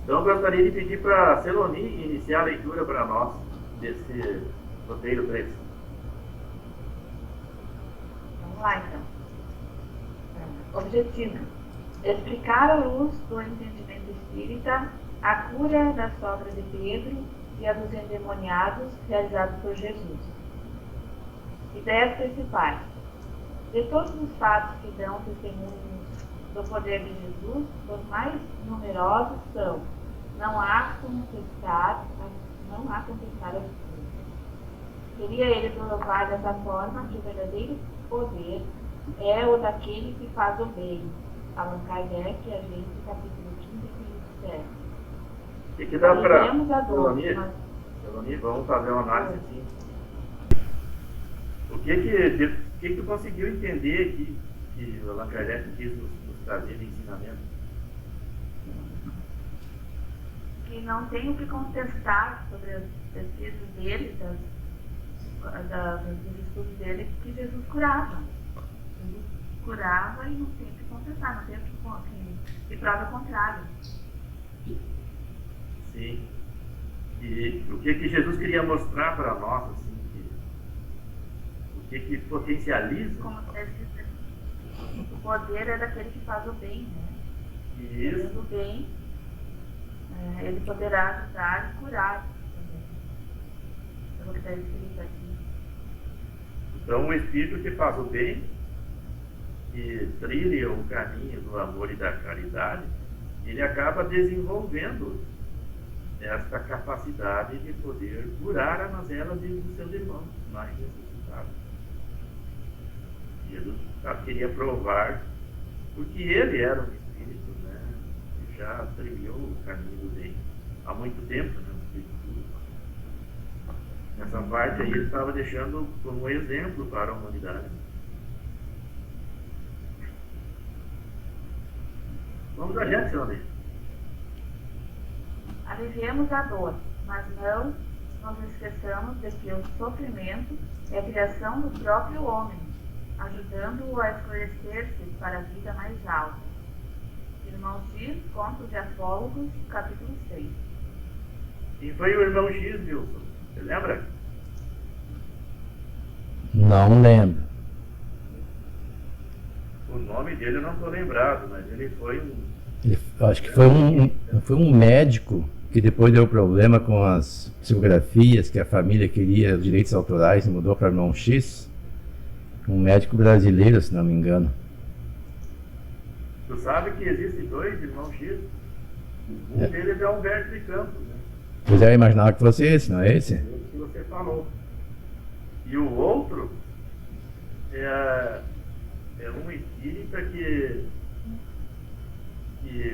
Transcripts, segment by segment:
Então, eu gostaria de pedir para a Seloni iniciar a leitura para nós desse roteiro 3. Vamos lá, então. Objetivo: explicar à luz do entendimento espírita a cura da sogra de Pedro e a dos endemoniados realizados por Jesus. Ideias principais: de todos os fatos que dão testemunho do poder de Jesus, os mais numerosos são: não há contestar a cura. Queria ele provar dessa forma que o verdadeiro poder é o daquele que faz o bem. Allan Kardec, Agente, capítulo 15, início 7. O que dá para Seloni, Seloni, vamos fazer uma análise assim. O que tu conseguiu entender aqui que o Allan Kardec quis nos trazer de ensinamento? Que não tem o que contestar sobre as pesquisas dele, dos estudos dele, que Jesus curava. Jesus curava e não tem o que contestar, não tem o que prova o contrário. Sim. E o que Jesus queria mostrar para nós, assim, o que potencializa? Como o poder é daquele que faz o bem, né? Isso. Fazendo o bem, ele poderá ajudar e curar também. É o que está escrito aqui. Então, o Espírito que faz o bem, que trilha o caminho do amor e da caridade, ele acaba desenvolvendo essa capacidade de poder curar a mazela dos seus irmãos mais necessitados. Jesus queria provar, porque ele era um espírito, né, que já trilhou o caminho do bem há muito tempo, né, no espírito. Nessa parte aí ele estava deixando como exemplo para a humanidade. Vamos adiante, senhor amigo. Aliviemos a dor, mas não nos esqueçamos de que o sofrimento é a criação do próprio homem, ajudando-o a esclarecer-se para a vida mais alta. Irmão X, Contos de Apólogos, capítulo 6. Quem foi o irmão X, Wilson? Você lembra? Não lembro. O nome dele eu não estou lembrado, mas ele foi Acho que foi um médico que depois deu problema com as psicografias, que a família queria os direitos autorais e mudou para irmão X. Um médico brasileiro, se não me engano. Tu sabe que existem dois irmãos X? Um deles é Humberto de Campos, né? Pois é, eu imaginava que fosse esse, não é esse? Esse que você falou. E o outro é um espírita que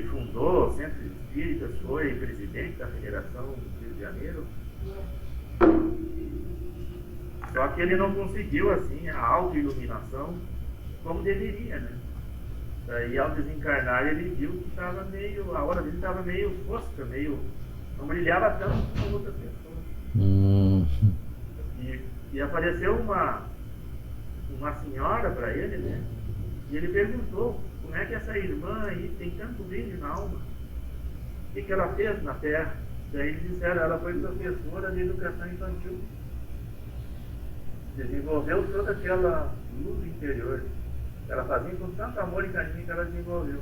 fundou o Centro Espíritas, foi presidente da Federação do Rio de Janeiro. Só que ele não conseguiu, assim, a autoiluminação como deveria, né? Daí, ao desencarnar, ele viu que a hora dele estava meio fosca, não brilhava tanto como outras pessoas. E apareceu uma senhora para ele, né? E ele perguntou: como é que essa irmã aí tem tanto brilho na alma? O que ela fez na Terra? Daí eles disseram: ela foi professora de educação infantil. Desenvolveu toda aquela luz interior. Ela fazia com tanto amor e carinho que ela desenvolveu.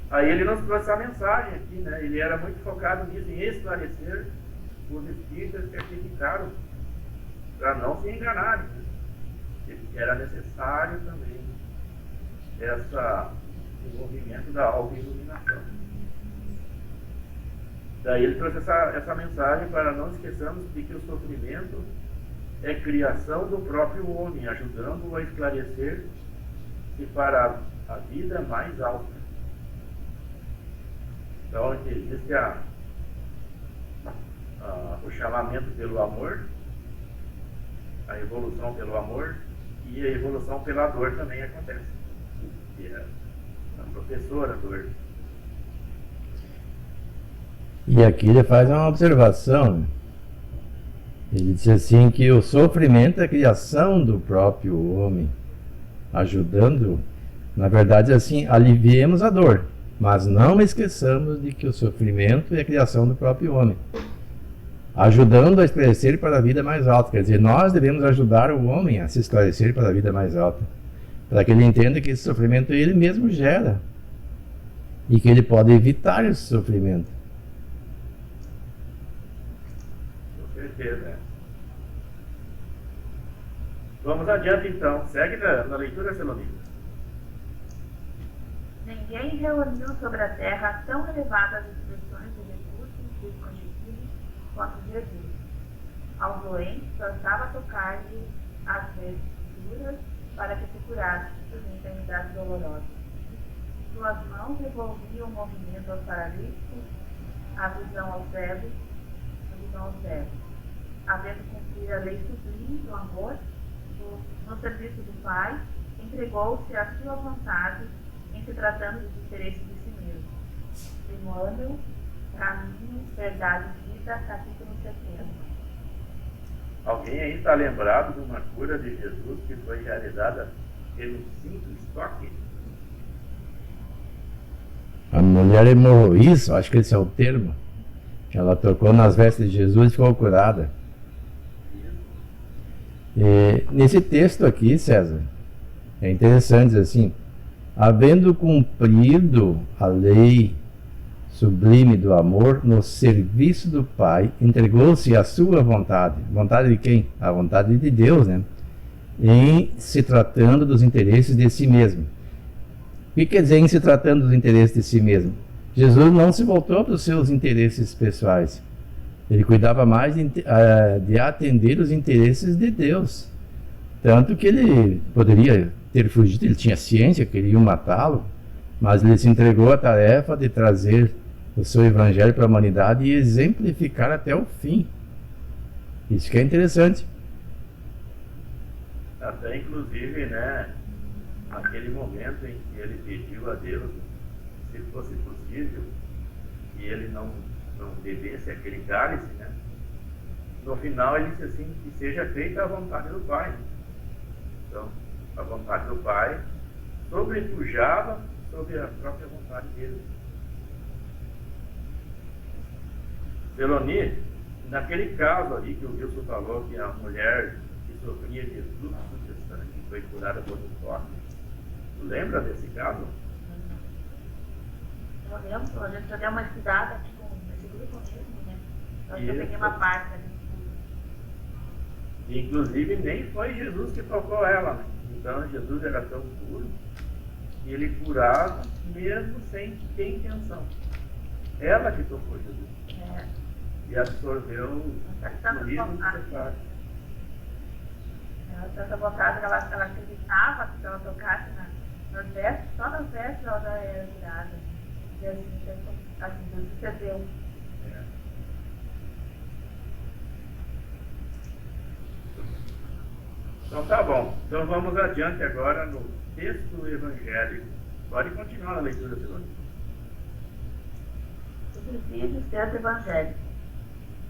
Aí ele nos trouxe essa mensagem aqui, né? Ele era muito focado nisso, em esclarecer os espíritas que acreditaram, para não se enganarem. Era necessário também esse desenvolvimento da autoiluminação. Daí ele trouxe essa mensagem para não esqueçamos de que o sofrimento é criação do próprio homem, ajudando-o a esclarecer-se para a vida mais alta. Então existe o chamamento pelo amor, a evolução pelo amor, e a evolução pela dor também acontece, que é a professora dor. E aqui ele faz uma observação. Ele diz assim que o sofrimento é a criação do próprio homem, ajudando, na verdade, assim, aliviemos a dor, Mas não esqueçamos de que o sofrimento é a criação do próprio homem, ajudando a esclarecer para a vida mais alta. Quer dizer, nós devemos ajudar o homem a se esclarecer para a vida mais alta, para que ele entenda que esse sofrimento ele mesmo gera e que ele pode evitar esse sofrimento. Com certeza. Vamos adiante então. Segue na leitura, Selomita. Ninguém reuniu sobre a terra tão elevadas expressões de recursos desconhecidos quanto Jesus. Ao doente bastava tocar-lhe as vestiduras para que se curasse de sua enfermidade dolorosa. Suas mãos devolviam o movimento aos paralíticos, a visão aos cegos, Havendo cumprido a lei sublime do amor, no serviço do Pai, entregou-se à sua vontade em se tratando dos interesses de si mesmo. Emmanuel, Caminho, Verdade e Vida, capítulo 70. Alguém aí está lembrado de uma cura de Jesus que foi realizada pelo simples toque? A mulher hemorroíça, acho que esse é o termo. Ela tocou nas vestes de Jesus e ficou curada. E, nesse texto aqui, César, é interessante dizer assim: havendo cumprido a lei sublime do amor no serviço do Pai, entregou-se à sua vontade. Vontade de quem? A vontade de Deus, né? Em se tratando dos interesses de si mesmo. O que quer dizer em se tratando dos interesses de si mesmo? Jesus não se voltou para os seus interesses pessoais. Ele cuidava mais de atender os interesses de Deus. Tanto que ele poderia ter fugido, ele tinha ciência que iriam matá-lo, mas ele se entregou à tarefa de trazer o seu evangelho para a humanidade e exemplificar até o fim. Isso que é interessante. Até inclusive, né, naquele momento em que ele pediu a Deus, se fosse possível, que ele não bebesse aquele cálice, né? No final ele disse assim, que seja feita a vontade do Pai. Então, a vontade do Pai sobrepujava sobre a própria vontade dele. Seloni, naquele caso ali que o Wilson falou, que a mulher que sofria de fluxo de sangue foi curada por um toque. Tu lembra desse caso? Eu lembro, a gente já deu uma estudada aqui nesse grupo mesmo, né? Eu peguei uma parte ali. Inclusive nem foi Jesus que tocou ela, né? Então Jesus era tão puro que ele curava mesmo sem ter intenção. Ela que tocou Jesus. É. E absorveu o turismo do pecado. Ela tanta vontade que ela acreditava que se ela tocasse nas vestes, só nas vestes ela já era curada. E assim Deus sucedeu. Então tá bom. Então vamos adiante agora no texto evangélico. Pode continuar a leitura, Silvana. Subsídios texto evangélico.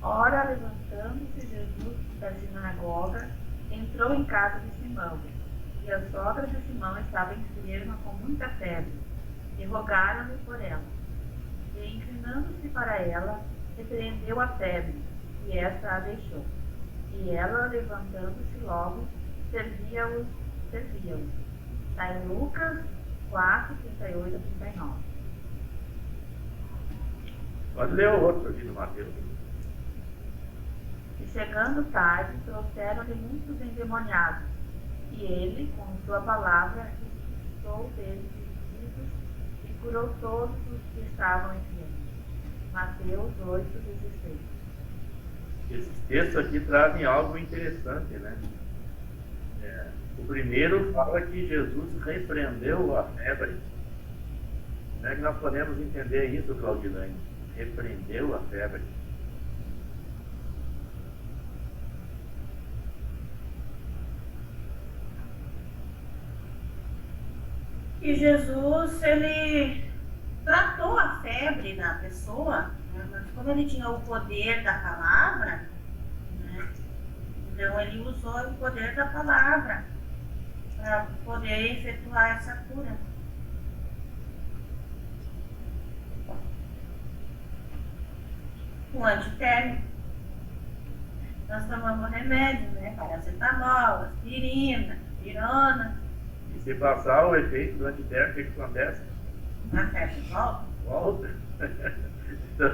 Ora, levantando-se Jesus da sinagoga, entrou em casa de Simão. E a sogra de Simão estava enferma com muita febre, e rogaram-lhe por ela. E inclinando-se para ela, repreendeu a febre, e esta a deixou. E ela, levantando-se logo, servia-os. Está em Lucas 4, 38 a 39. Pode ler o outro aqui do Mateus. E chegando tarde, trouxeram-lhe muitos endemoniados, e ele, com sua palavra, expulsou deles espíritos e curou todos os que estavam enfermos. Mateus 8, 16. Esses textos aqui trazem algo interessante, né? O primeiro fala que Jesus repreendeu a febre. Como é que nós podemos entender isso, Claudilane? Repreendeu a febre. E Jesus, ele tratou a febre da pessoa, né? Mas como ele tinha o poder da palavra, né? Então ele usou o poder da palavra para poder efetuar essa cura. com antitérmico. Nós tomamos remédio, né? Paracetamol, aspirina, pirona. E se passar o efeito do antitérmico, o que acontece? A febre volta. Volta. A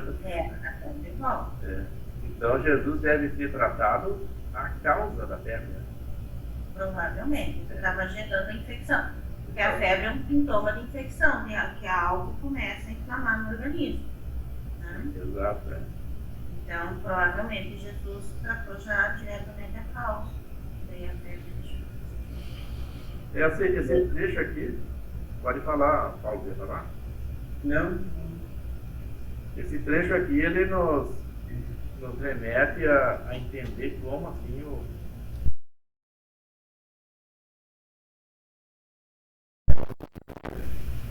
febre volta. Então Jesus deve ser tratado a causa da febre. Né? Provavelmente. Estava gerando a infecção. Porque a febre é um sintoma de infecção, né? Que algo começa a inflamar no organismo. Né? Exato. Então, provavelmente, Jesus tratou já diretamente a causa. Daí a febre deixou. Esse trecho aqui, pode falar, Paulo, quer falar? Não. Esse trecho aqui, ele nos remete a entender como assim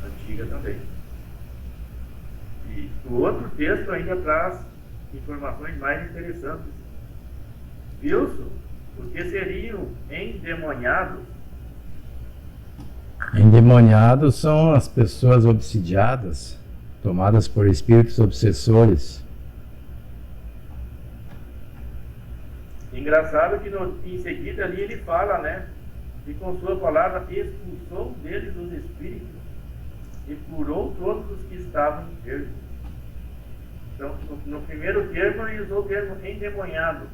antiga também. E o outro texto ainda traz informações mais interessantes. Viu-se porque seriam endemoniados. Endemoniados são as pessoas obsidiadas, tomadas por espíritos obsessores. Engraçado que em seguida ali ele fala, né? E com sua palavra expulsou deles os espíritos e curou todos os que estavam enfermos. Então, no primeiro termo ele usou o termo endemoniado.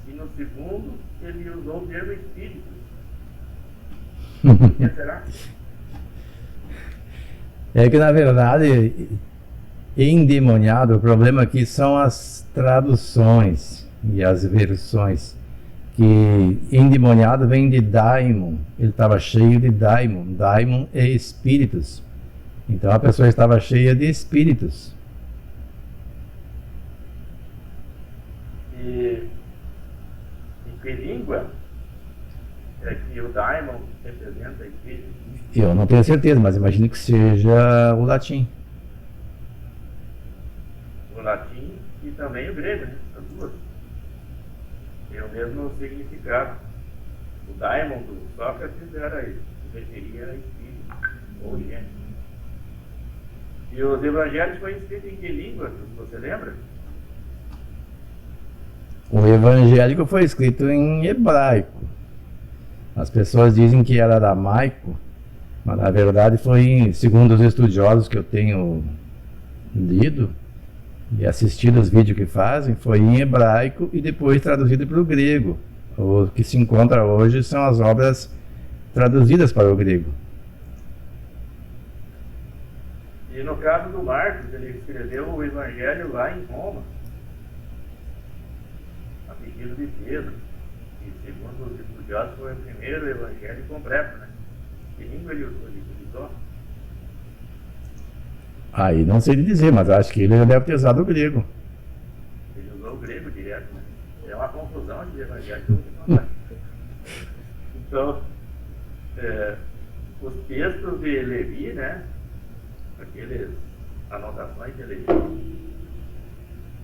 E no segundo ele usou o termo espírito. Quem será? É que na verdade, endemoniado, o problema aqui são as traduções e as versões. Que endemoniado vem de daimon, ele estava cheio de daimon. Daimon é espíritos. Então a pessoa estava cheia de espíritos. E em que língua é que o daimon representa espírito? Eu não tenho certeza, mas imagino que seja o latim. O latim e também o grego, né? As duas. Tem o mesmo significado. O daimon do Sócrates era isso, se referia a espírito ou gênero. E os evangelhos foram escritos em que língua, você lembra? O evangélico foi escrito em hebraico. As pessoas dizem que era aramaico, mas na verdade foi, segundo os estudiosos que eu tenho lido e assistido os vídeos que fazem, foi em hebraico e depois traduzido para o grego. O que se encontra hoje são as obras traduzidas para o grego. E no caso do Marcos, ele escreveu o evangelho lá em Roma, a pedido de Pedro. E segundo os estudiosos foi o primeiro evangelho completo, né? Que língua ele utilizou? Aí não sei lhe dizer, mas acho que ele deve ter usado o grego. Ele usou o grego direto, né? É uma confusão de evangelho que eu vou te contar. Então, os textos de Levi, né? Aquelas anotações de Levi,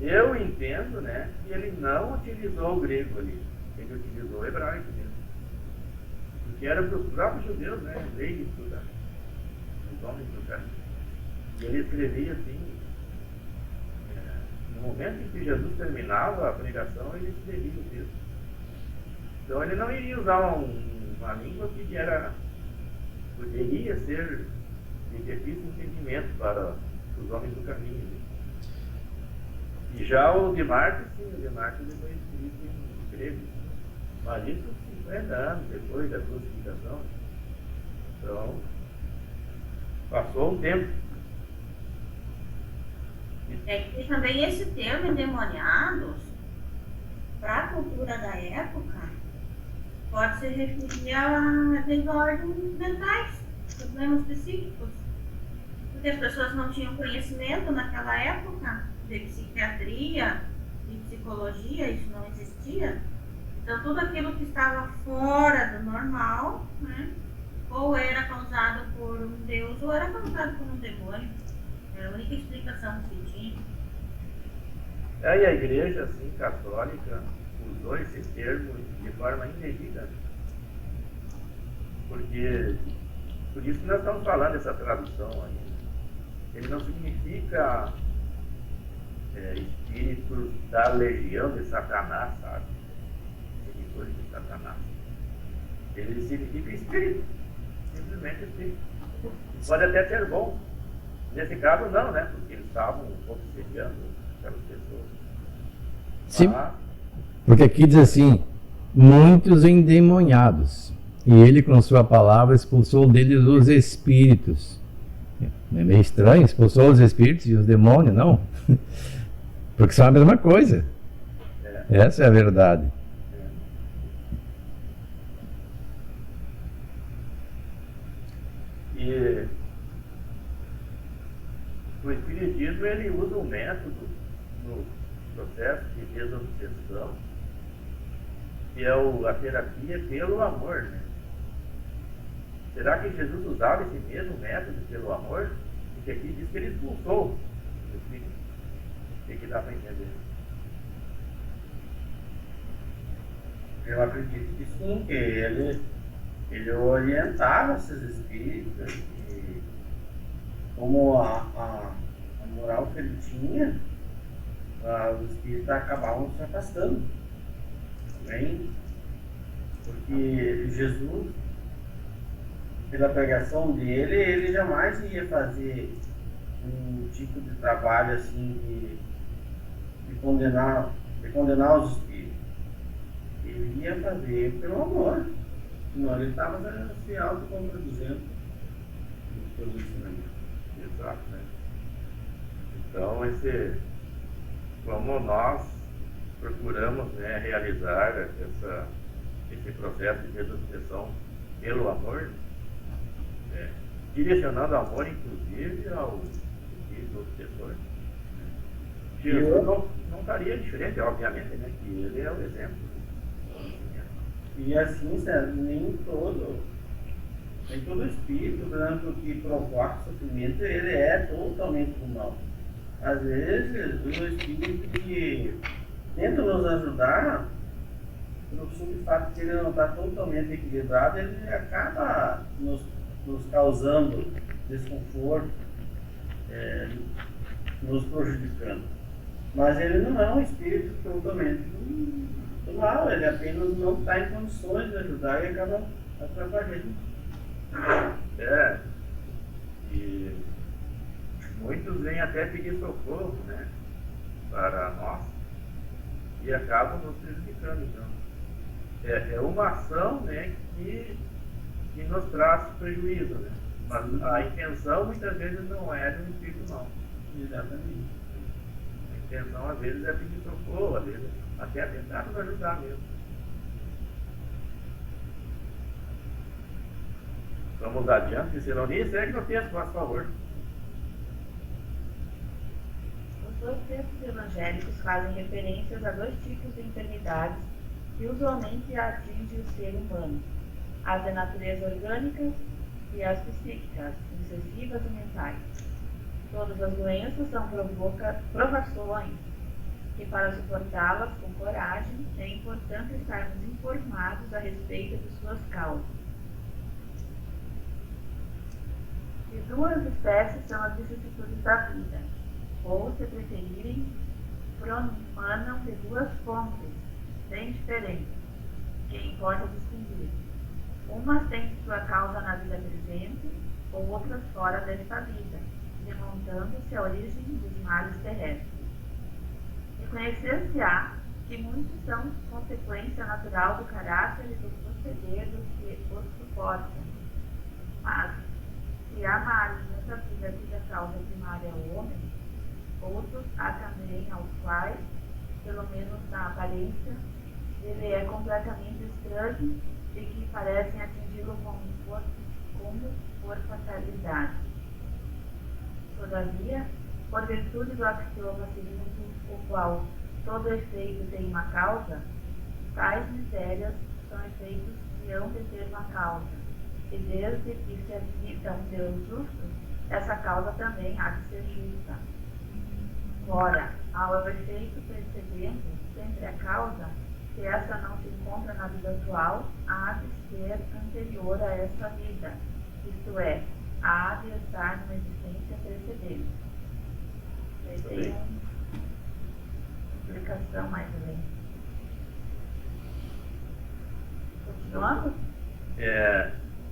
eu entendo, né? Que ele não utilizou o grego ali, ele utilizou o hebraico mesmo. Porque era para os próprios judeus, né? Lei de estudar, os homens do caminho. E ele escrevia assim, no momento em que Jesus terminava a pregação, ele escrevia o texto. Então ele não iria usar uma língua que poderia ser de difícil entendimento para os homens do caminho. E já o de Marcos, sim, o de Marcos ele foi escrito em grego. Mas isso 50 anos depois da crucificação. Então, passou um tempo. E também esse termo endemoniados, para a cultura da época, pode se referir a desordens mentais, problemas psíquicos. Porque as pessoas não tinham conhecimento naquela época de psiquiatria, de psicologia, isso não existia. Então tudo aquilo que estava fora do normal, né, ou era causado por um deus ou era causado por um demônio. Era a única explicação que tinha. E a igreja, assim, católica, usou esse termo de forma indevida. Porque, por isso que nós estamos falando dessa tradução aí. Ele não significa espírito espíritos da legião de Satanás, sabe? Seguidores de Satanás. Ele significa espírito, simplesmente espírito. Pode até ser bom. Nesse caso não, né? Porque eles estavam obsediando aquelas pessoas. Sim. Mas, Porque aqui diz assim, muitos endemoniados. E ele com sua palavra expulsou deles os espíritos. É meio estranho, expulsou os espíritos e os demônios, não? Porque são a mesma coisa. Essa é a verdade. E o Espiritismo ele usa um método no processo de desobsessão, que é a terapia pelo amor, né? Será que Jesus usava esse mesmo método pelo amor? Porque aqui diz que ele expulsou o Espírito. O que dá para entender? Eu acredito que sim, que ele orientava esses espíritos e como a moral que ele tinha, os espíritos acabavam se afastando também, porque Jesus, pela pregação dele, ele jamais ia fazer um tipo de trabalho assim de condenar os espíritos. Ele ia fazer pelo amor, senão ele estava se autocontradizendo nos seus ensinamentos. Exato, né? Então, como nós procuramos, né, realizar esse processo de desobsessão pelo amor, direcionando amor, inclusive, ao espírito obsessor. Jesus não estaria diferente, obviamente, né? Que ele é o exemplo. E assim, nem todo espírito, né, que provoca sofrimento, ele é totalmente do mal. Às vezes, o espírito que tenta nos ajudar, pelo simples fato de ele não estar totalmente equilibrado, ele acaba nos causando desconforto, nos prejudicando. Mas ele não é um espírito totalmente do mal, ele apenas não está em condições de ajudar e acaba atrapalhando. E muitos vêm até pedir socorro, né, para nós e acabam nos prejudicando. Então, é uma ação, né, que nos traz prejuízo, né? Mas a intenção muitas vezes não é do espírito, não. Exatamente. A intenção às vezes é pedir socorro, às vezes até tentar nos ajudar mesmo. Vamos adiante, Ciceronia, segue no texto, por favor. Os dois textos evangélicos fazem referências a dois tipos de enfermidades que usualmente atingem o ser humano: as de natureza orgânica e as psíquicas, obsessivas e mentais. Todas as doenças são provações que, para suportá-las com coragem, é importante estarmos informados a respeito de suas causas. De duas espécies são as vicissitudes da vida, ou, se preferirem, promanam de duas fontes bem diferentes, que importa distinguir. Umas têm sua causa na vida presente, outras fora desta vida, remontando-se à origem dos males terrestres. Reconhecer-se-á que muitos são consequência natural do caráter e do proceder dos que os suportam. Mas, se há males nessa vida cuja causa primária é o homem, outros há também aos quais, pelo menos na aparência, ele é completamente estranho e que parecem atingi-lo como por fatalidade. Todavia, por virtude do axioma segundo o qual todo efeito tem uma causa, tais misérias são efeitos que hão de ter uma causa, e desde que se admita um Deus justo, essa causa também há de ser justa. Ora, ao efeito precedente, sempre a causa, se essa não se encontra na vida atual, há de ser anterior a esta vida, isto é, há de estar numa existência precedente. explicação mais além. Continuando?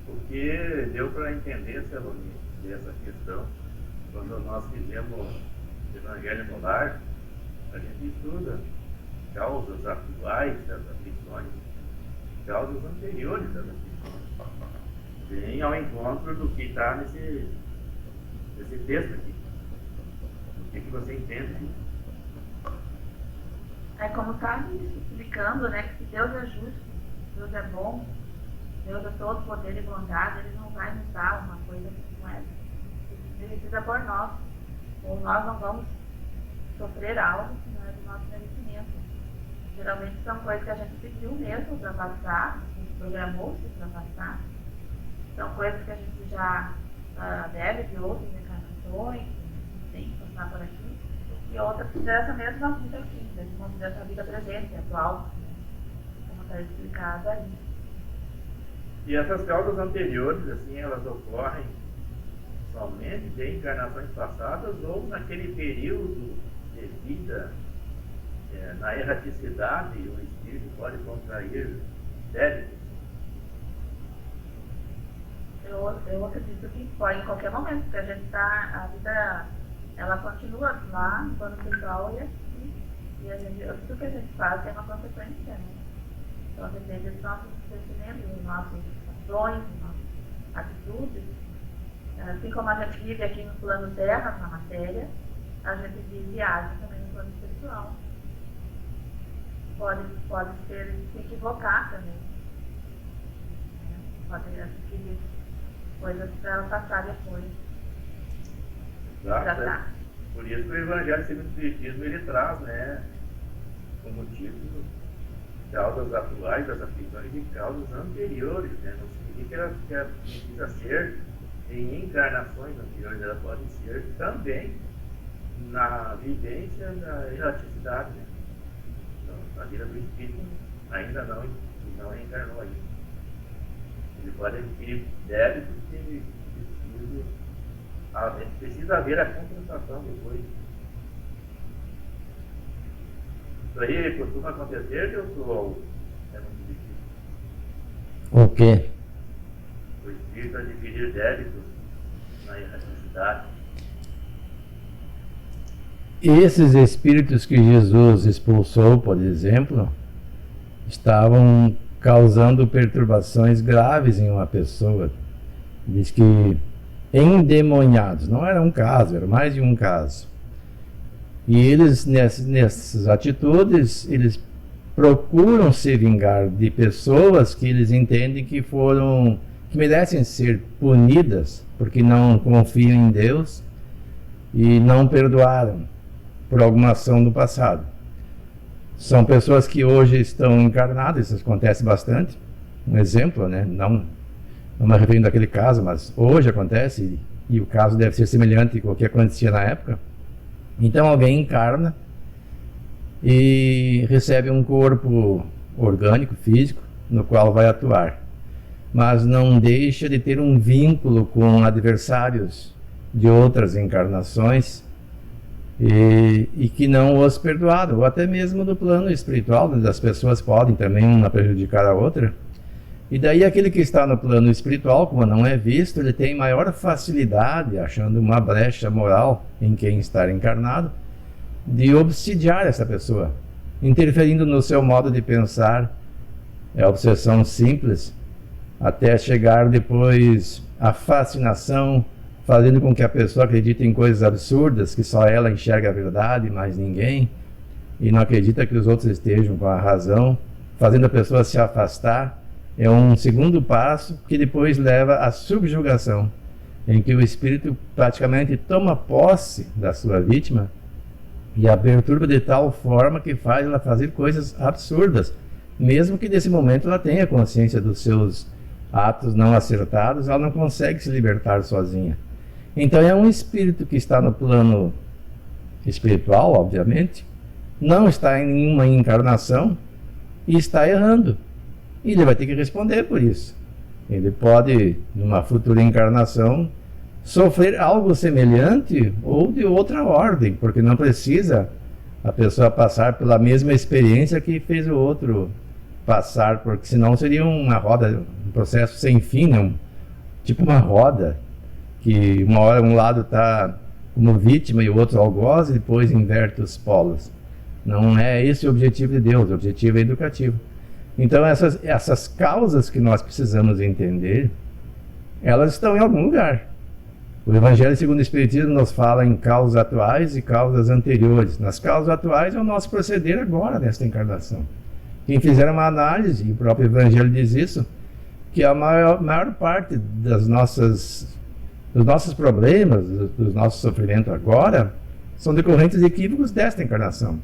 O que deu para entender, Celone, dessa questão, quando nós fizemos o Evangelho no Lar, a gente estuda causas atuais das aflições, causas anteriores das aflições. Vem ao encontro do que está nesse texto aqui. O que você entende disso? É como está explicando, né, que se Deus é justo, Deus é bom, Deus é todo poder e bondade, Ele não vai nos dar uma coisa que não é. Ele precisa por nós, ou nós não vamos sofrer algo que não é do nosso merecimento. Geralmente são coisas que a gente pediu mesmo para passar, a gente programou-se para passar. São coisas que a gente já deve de outras encarnações, tem que passar por aqui. E outras dessa mesma vida aqui, dessa vida presente, atual, como está explicado aí. E essas causas anteriores, assim, elas ocorrem somente de encarnações passadas ou naquele período de vida, na erraticidade, o espírito pode contrair débitos? Eu acredito que pode em qualquer momento, porque a gente está, a vida, ela continua lá, no plano espiritual e aqui. E tudo que a gente faz tem uma consequência, né? Então depende dos nossos sentimentos, dos nossos ações, das nossas atitudes. Assim como a gente vive aqui no plano terra, na matéria, a gente vive e age também no plano espiritual. Pode se equivocar também. Pode adquirir coisas para passar depois. Exato. Por isso que o Evangelho segundo o Espiritismo ele traz, né, como título, causas atuais das aflições e causas anteriores, né? Não significa que ela precisa ser em encarnações anteriores, ela pode ser também na vivência da erraticidade, né? Então, na vida do espírito ainda não encarnou ainda. Ele pode adquirir débitos que precisa haver a compensação depois. Isso aí costuma acontecer, ou é muito difícil? O quê? O espírito adquirir débitos na erraticidade. Esses espíritos que Jesus expulsou, por exemplo, estavam causando perturbações graves em uma pessoa. Diz que endemoniados, não era um caso, era mais de um caso. E eles, nessas atitudes, eles procuram se vingar de pessoas que eles entendem que merecem ser punidas, porque não confiam em Deus e não perdoaram por alguma ação do passado. São pessoas que hoje estão encarnadas, isso acontece bastante. Um exemplo, né? Não me referindo àquele caso, mas hoje acontece, e o caso deve ser semelhante ao que acontecia na época. Então alguém encarna e recebe um corpo orgânico, físico, no qual vai atuar, mas não deixa de ter um vínculo com adversários de outras encarnações e que não os perdoaram, ou até mesmo no plano espiritual, onde as pessoas podem também uma prejudicar a outra. E daí aquele que está no plano espiritual, como não é visto, ele tem maior facilidade, achando uma brecha moral em quem está encarnado, de obsidiar essa pessoa, interferindo no seu modo de pensar. É obsessão simples, até chegar depois à fascinação, fazendo com que a pessoa acredite em coisas absurdas, que só ela enxerga a verdade, mais ninguém, e não acredita que os outros estejam com a razão, fazendo a pessoa se afastar. É um segundo passo que depois leva à subjugação, em que o espírito praticamente toma posse da sua vítima e a perturba de tal forma que faz ela fazer coisas absurdas, mesmo que nesse momento ela tenha consciência dos seus atos não acertados, ela não consegue se libertar sozinha. Então é um espírito que está no plano espiritual, obviamente, não está em nenhuma encarnação e está errando. E ele vai ter que responder por isso. Ele pode, numa futura encarnação, sofrer algo semelhante ou de outra ordem, porque não precisa a pessoa passar pela mesma experiência que fez o outro passar, porque senão seria uma roda, um processo sem fim, né? Tipo uma roda, que uma hora um lado está como vítima e o outro algoz, e depois inverte os polos. Não é esse o objetivo de Deus, o objetivo é educativo. Então essas causas que nós precisamos entender, elas estão em algum lugar. O Evangelho segundo o Espiritismo nos fala em causas atuais e causas anteriores. Nas causas atuais é o nosso proceder agora, nesta encarnação. Quem fizer uma análise, e o próprio Evangelho diz isso, que a maior parte dos nossos problemas, dos nossos sofrimentos agora, são decorrentes de equívocos desta encarnação.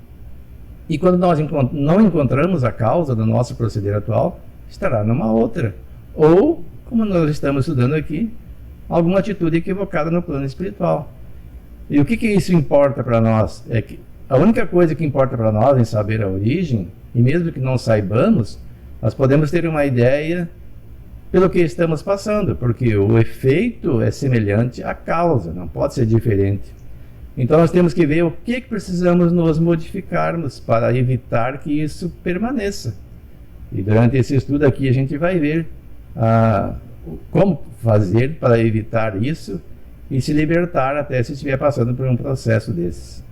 E quando nós não encontramos a causa do nosso proceder atual, estará numa outra. Ou, como nós estamos estudando aqui, alguma atitude equivocada no plano espiritual. E o que isso importa para nós? É que a única coisa que importa para nós em saber a origem, e mesmo que não saibamos, nós podemos ter uma ideia pelo que estamos passando, porque o efeito é semelhante à causa, não pode ser diferente. Então nós temos que ver o que precisamos nos modificarmos para evitar que isso permaneça. E durante esse estudo aqui a gente vai ver como fazer para evitar isso e se libertar até se estiver passando por um processo desses.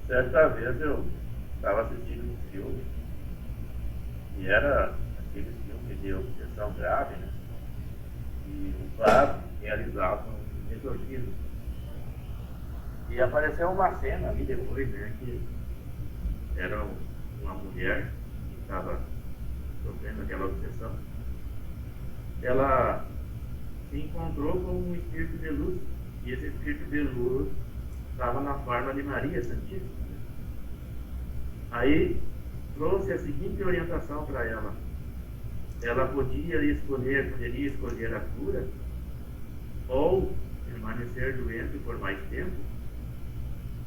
Certa vez eu estava assistindo um filme e era aquele filme de obsessão grave, né? E o padre realizava um exorcismo. E apareceu uma cena ali depois, né? Que era uma mulher que estava sofrendo aquela obsessão. Ela se encontrou com um espírito de luz. E esse espírito de luz estava na forma de Maria Santíssima. Aí trouxe a seguinte orientação para ela. Ela poderia escolher a cura ou permanecer doente por mais tempo,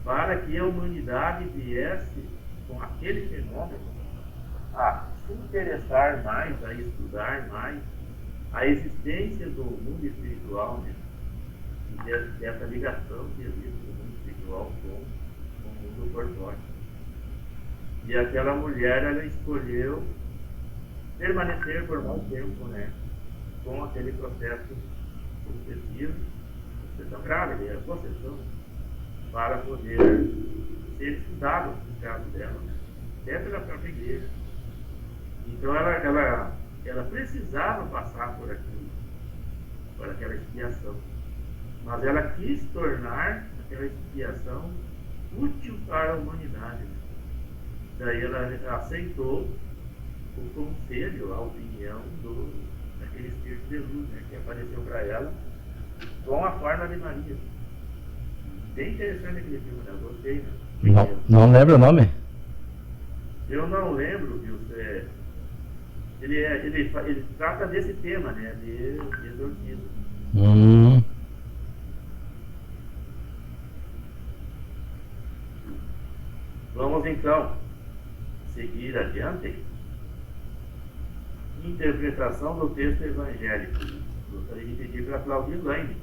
para que a humanidade viesse com aquele fenômeno a se interessar mais, a estudar mais a existência do mundo espiritual, né? E dessa ligação que existe do mundo espiritual com o mundo corpóreo. E aquela mulher, ela escolheu permanecer por mais tempo, né? Com aquele processo obsessivo, obsessão grave, a possessão, para poder ser estudado no caso dela, né? Até pela própria igreja. Então ela precisava passar por aquilo, por aquela expiação. Mas ela quis tornar aquela expiação útil para a humanidade. Daí ela aceitou o conselho, a opinião daquele espírito de luz, né, que apareceu para ela com a forma de Maria. Bem interessante aquele filme, né? Eu gostei. Né? Não lembro o nome? Eu não lembro, viu? Ele trata desse tema, né? De exorcismo. Vamos então seguir adiante. Interpretação do texto evangélico. Gostaria de pedir para Claudia Laine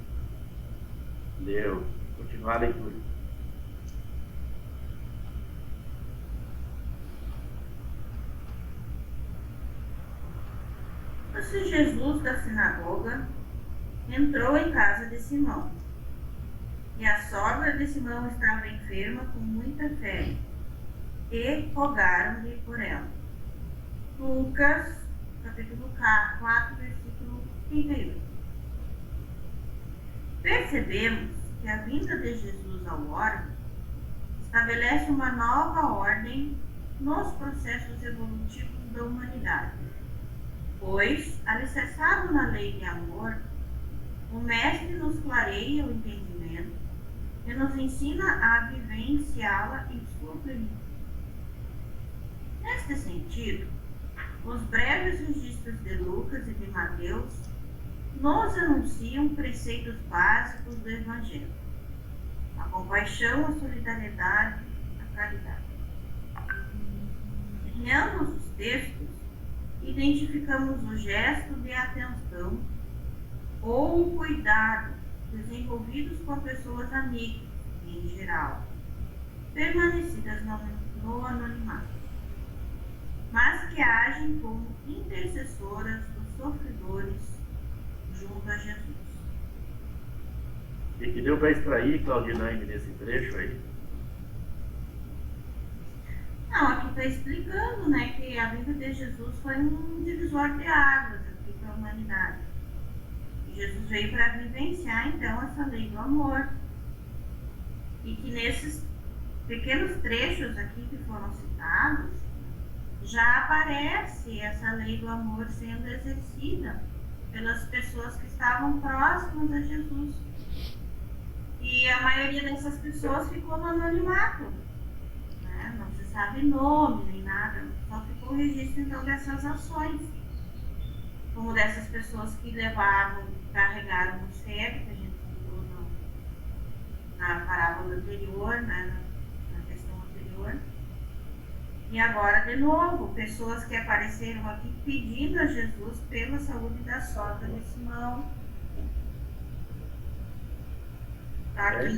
continuar a leitura. Assim, Jesus da sinagoga entrou em casa de Simão, e a sogra de Simão estava enferma com muita febre, e rogaram-lhe por ela. Lucas, capítulo 4, versículo 38. Percebemos que a vinda de Jesus ao orbe estabelece uma nova ordem nos processos evolutivos da humanidade, pois, alicerçado na lei de amor, o Mestre nos clareia o entendimento e nos ensina a vivenciá-la em sua plenitude. Neste sentido, os breves registros de Lucas e de Mateus nos anunciam preceitos básicos do Evangelho: a compaixão, a solidariedade, a caridade. Em ambos os textos, identificamos o gesto de atenção ou o cuidado desenvolvidos com pessoas amigas, em geral, permanecidas no anonimato, mas que agem como intercessoras dos sofredores junto a Jesus. E que deu para extrair, Claudinaine, nesse trecho aí? Não, aqui está explicando, né, que a vida de Jesus foi um divisor de águas aqui para a humanidade. E Jesus veio para vivenciar, então, essa lei do amor. E que nesses pequenos trechos aqui que foram citados, já aparece essa lei do amor sendo exercida pelas pessoas que estavam próximas a Jesus. E a maioria dessas pessoas ficou no anonimato, né? Não se sabe nome nem nada, só ficou o registro então dessas ações, como dessas pessoas que levavam, carregaram o cego, que a gente falou na parábola anterior, né? na questão anterior. E agora, de novo, pessoas que apareceram aqui pedindo a Jesus pela saúde da sogra de Simão. Aqui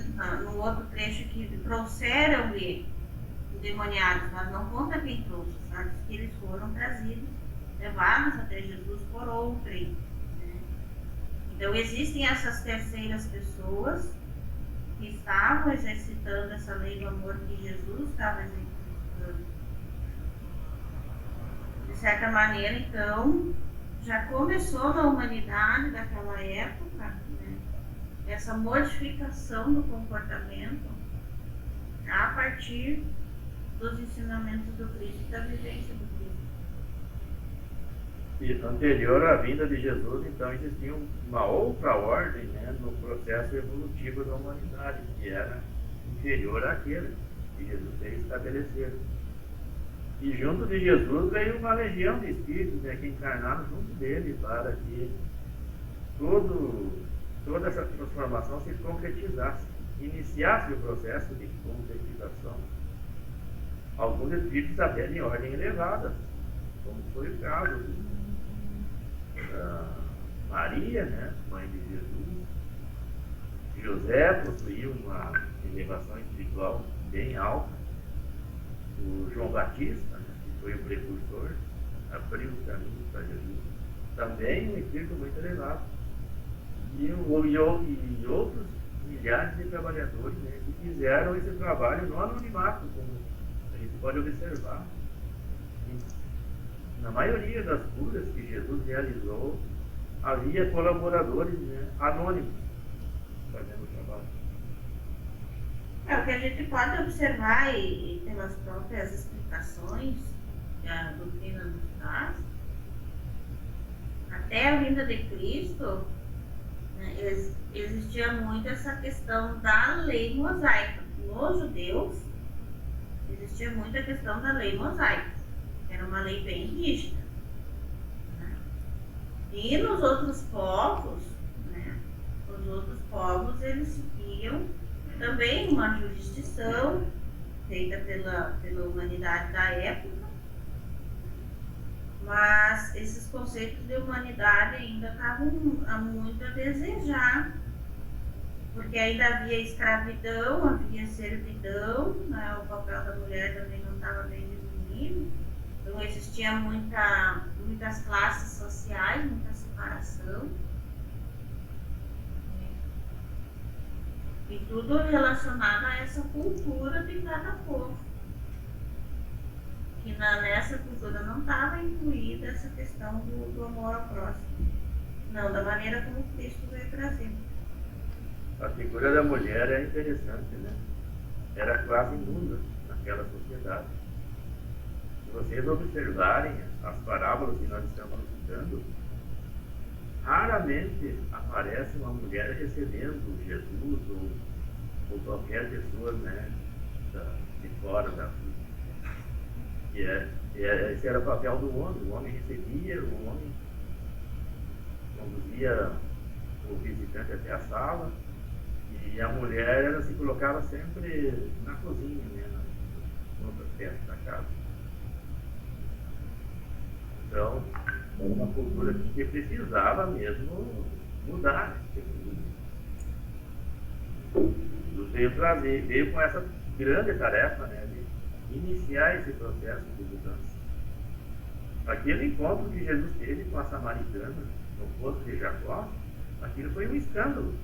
no outro trecho que trouxeram-lhe endemoniados, mas não conta quem trouxe, sabe? Que eles foram trazidos, levados até Jesus por outrem. Né? Então existem essas terceiras pessoas que estavam exercitando essa lei do amor que Jesus estava exercitando. De certa maneira, então, já começou na humanidade daquela época, né, essa modificação do comportamento a partir dos ensinamentos do Cristo e da vivência do Cristo. E anterior à vinda de Jesus, então, existia uma outra ordem, né, no processo evolutivo da humanidade, que era inferior àquele que Jesus veio estabelecer. E junto de Jesus veio uma legião de espíritos, né, que encarnaram junto dele para que toda essa transformação se concretizasse, iniciasse o processo de concretização. Alguns espíritos até em ordem elevada, como foi o caso da Maria, né, mãe de Jesus. José possuía uma elevação espiritual bem alta. O João Batista, né, que foi o precursor, abriu o caminho para Jesus. Também um espírito muito elevado. E outros milhares de trabalhadores, né, que fizeram esse trabalho no anonimato, como a gente pode observar. Na maioria das curas que Jesus realizou, havia colaboradores, né, anônimos fazendo o trabalho. O que a gente pode observar e pelas próprias explicações que a doutrina nos traz, até a vinda de Cristo, né, existia muito essa questão da lei mosaica. Nos judeus, existia muito a questão da lei mosaica, que era uma lei bem rígida. Né? E nos outros povos, né, os outros povos eles seguiam também uma jurisdição feita pela humanidade da época, mas esses conceitos de humanidade ainda estavam muito a desejar, porque ainda havia escravidão, havia servidão, né? O papel da mulher também não estava bem definido, então existia muitas classes sociais, muita separação. E tudo relacionado a essa cultura de cada povo. Que nessa cultura não estava incluída essa questão do amor ao próximo. Não, da maneira como Cristo veio trazer. A figura da mulher é interessante, né? Era quase nula naquela sociedade. Se vocês observarem as parábolas que nós estamos citando, raramente aparece uma mulher recebendo Jesus ou qualquer pessoa, né, de fora da vida. Esse era o papel do homem. O homem recebia, o homem conduzia o visitante até a sala e a mulher ela se colocava sempre na cozinha, né, na outra peça da casa. Então, era uma cultura que precisava mesmo mudar. Jesus veio com essa grande tarefa, né, de iniciar esse processo de mudança. Aquele encontro que Jesus teve com a samaritana no poço de Jacó, aquilo foi um escândalo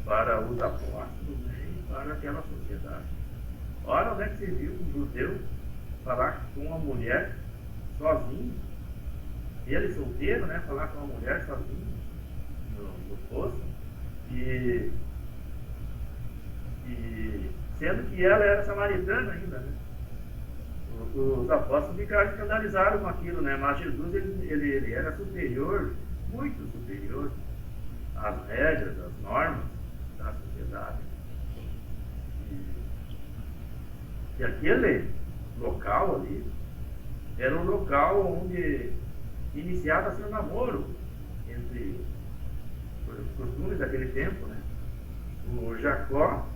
para os apóstolos, né, e para aquela sociedade. Ora, onde é que você viu um judeu falar com uma mulher sozinho? Ele solteiro, né, falar com uma mulher sozinho no poço, e sendo que ela era samaritana ainda, né? Os apóstolos ficaram escandalizados com aquilo, né? Mas Jesus ele era superior, muito superior às regras, às normas da sociedade. E aquele local ali era um local onde iniciava-se um namoro entre os costumes daquele tempo, né? O Jacó,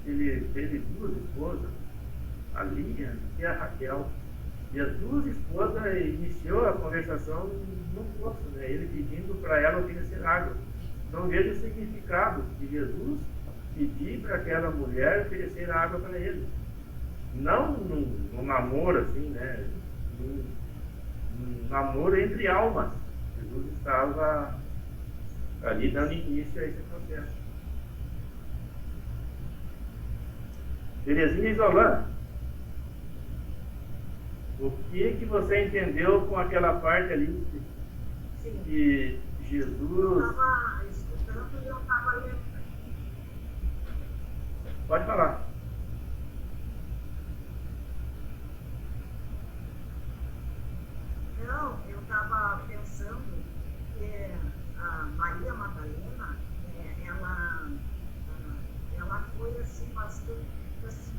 ele teve duas esposas, a Lia e a Raquel. E as duas esposas iniciou a conversação no poço, né? Ele pedindo para ela oferecer água. Então veja o significado de Jesus pedir para aquela mulher oferecer água para ele. Não num namoro assim, né? Num namoro entre almas. Jesus estava ali dando início a esse processo. Terezinha Isolã, o que você entendeu com aquela parte ali que Jesus... Eu estava escutando e eu estava lendo. Pode falar. Não, eu estava pensando que a Maria Madalena, ela foi assim bastante assim,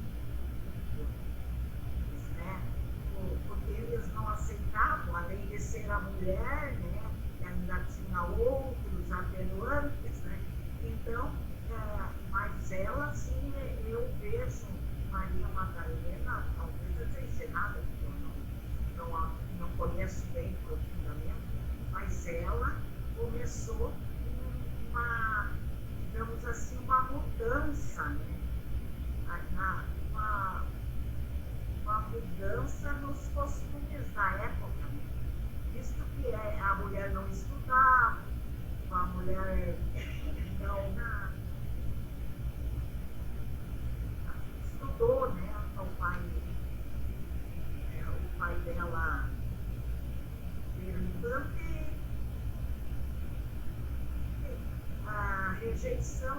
né? Porque eles não aceitavam, além de ser a mulher, né? E ainda tinha outros atenuantes, né? Então, mas ela, sim, eu vejo Maria Madalena, talvez eu seja errada, porque eu não conheço bem profundamente, mas ela começou uma, digamos assim, uma mudança, né? Uma mudança nos costumes da época, né? Visto que a mulher não estudava, a mulher não estudou, né? O pai dela perguntando a rejeição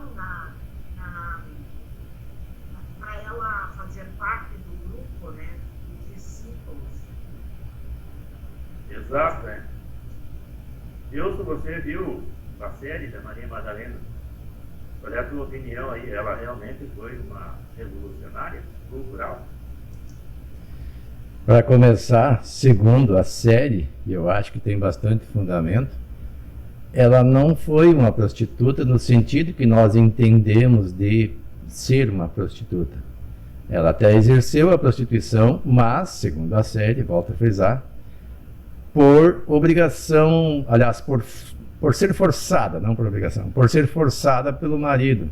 para ela fazer parte do grupo, né? Dos discípulos. Exato, né? Wilson, você viu a série da Maria Madalena? Qual é a tua opinião aí? Ela realmente foi uma revolucionária cultural? Para começar, segundo a série, e eu acho que tem bastante fundamento, ela não foi uma prostituta no sentido que nós entendemos de ser uma prostituta. Ela até exerceu a prostituição, mas, segundo a série, volto a frisar, por obrigação, aliás, por ser forçada, não por obrigação, por ser forçada pelo marido,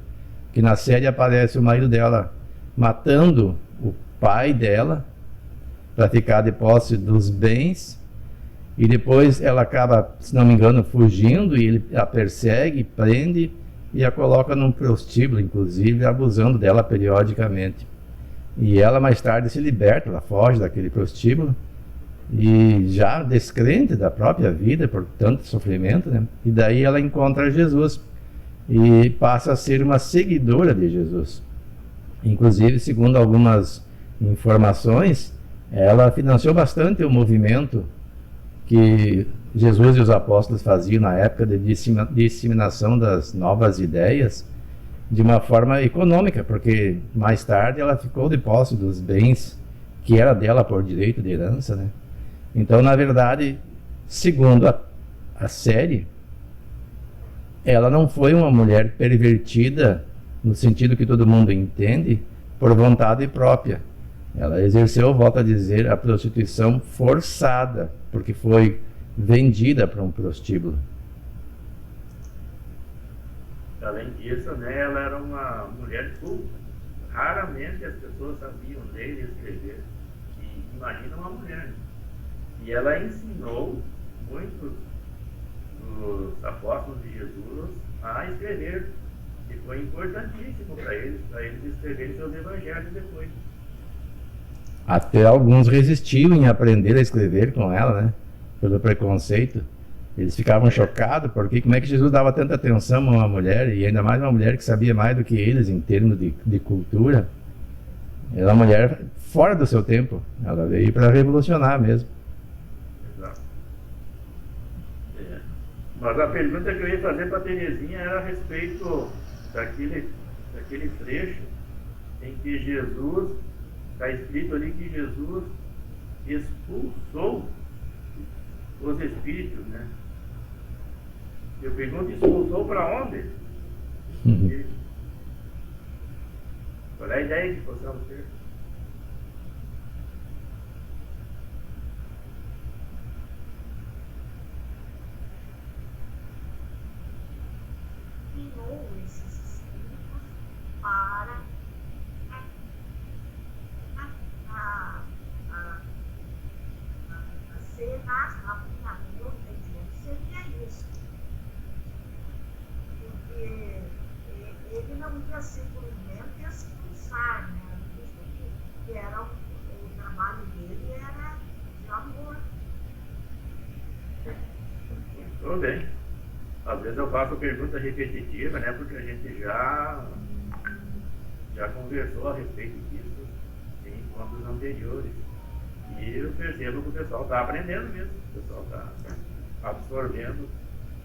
que na série aparece o marido dela matando o pai dela para ficar de posse dos bens, e depois ela acaba, se não me engano, fugindo, e ele a persegue, prende e a coloca num prostíbulo, inclusive, abusando dela periodicamente. E ela mais tarde se liberta, ela foge daquele prostíbulo, e já descrente da própria vida por tanto sofrimento, né? E daí ela encontra Jesus e passa a ser uma seguidora de Jesus. Inclusive, segundo algumas informações, ela financiou bastante o movimento que Jesus e os apóstolos faziam na época de disseminação das novas ideias de uma forma econômica, porque mais tarde ela ficou de posse dos bens que era dela por direito de herança, né? Então, na verdade, segundo a série, ela não foi uma mulher pervertida no sentido que todo mundo entende, por vontade própria. Ela exerceu, volto a dizer, a prostituição forçada, porque foi vendida para um prostíbulo. Além disso, né, ela era uma mulher culta, raramente as pessoas sabiam ler e escrever. E imagina uma mulher. Né? E ela ensinou muitos dos apóstolos de Jesus a escrever. E foi importantíssimo para eles escreverem seus evangelhos depois. Até alguns resistiam em aprender a escrever com ela, né? Pelo preconceito. Eles ficavam chocados, porque como é que Jesus dava tanta atenção a uma mulher, e ainda mais uma mulher que sabia mais do que eles em termos de cultura. Era uma mulher fora do seu tempo. Ela veio para revolucionar mesmo. Exato. Mas a pergunta que eu ia fazer para a Terezinha era a respeito daquele trecho em que Jesus, está escrito ali que Jesus expulsou os espíritos, né? Eu pergunto, expulsou para onde? Qual é a ideia que possamos ter? Ensinou esses espíritos para ser na minha opinião, seria isso. Porque ele não ia simplesmente expulsar, né? Que era o trabalho dele era de amor. Tudo bem. Às vezes eu faço pergunta repetitiva, né? Porque a gente já conversou a respeito disso em encontros anteriores. E eu percebo que o pessoal está aprendendo mesmo. O pessoal está absorvendo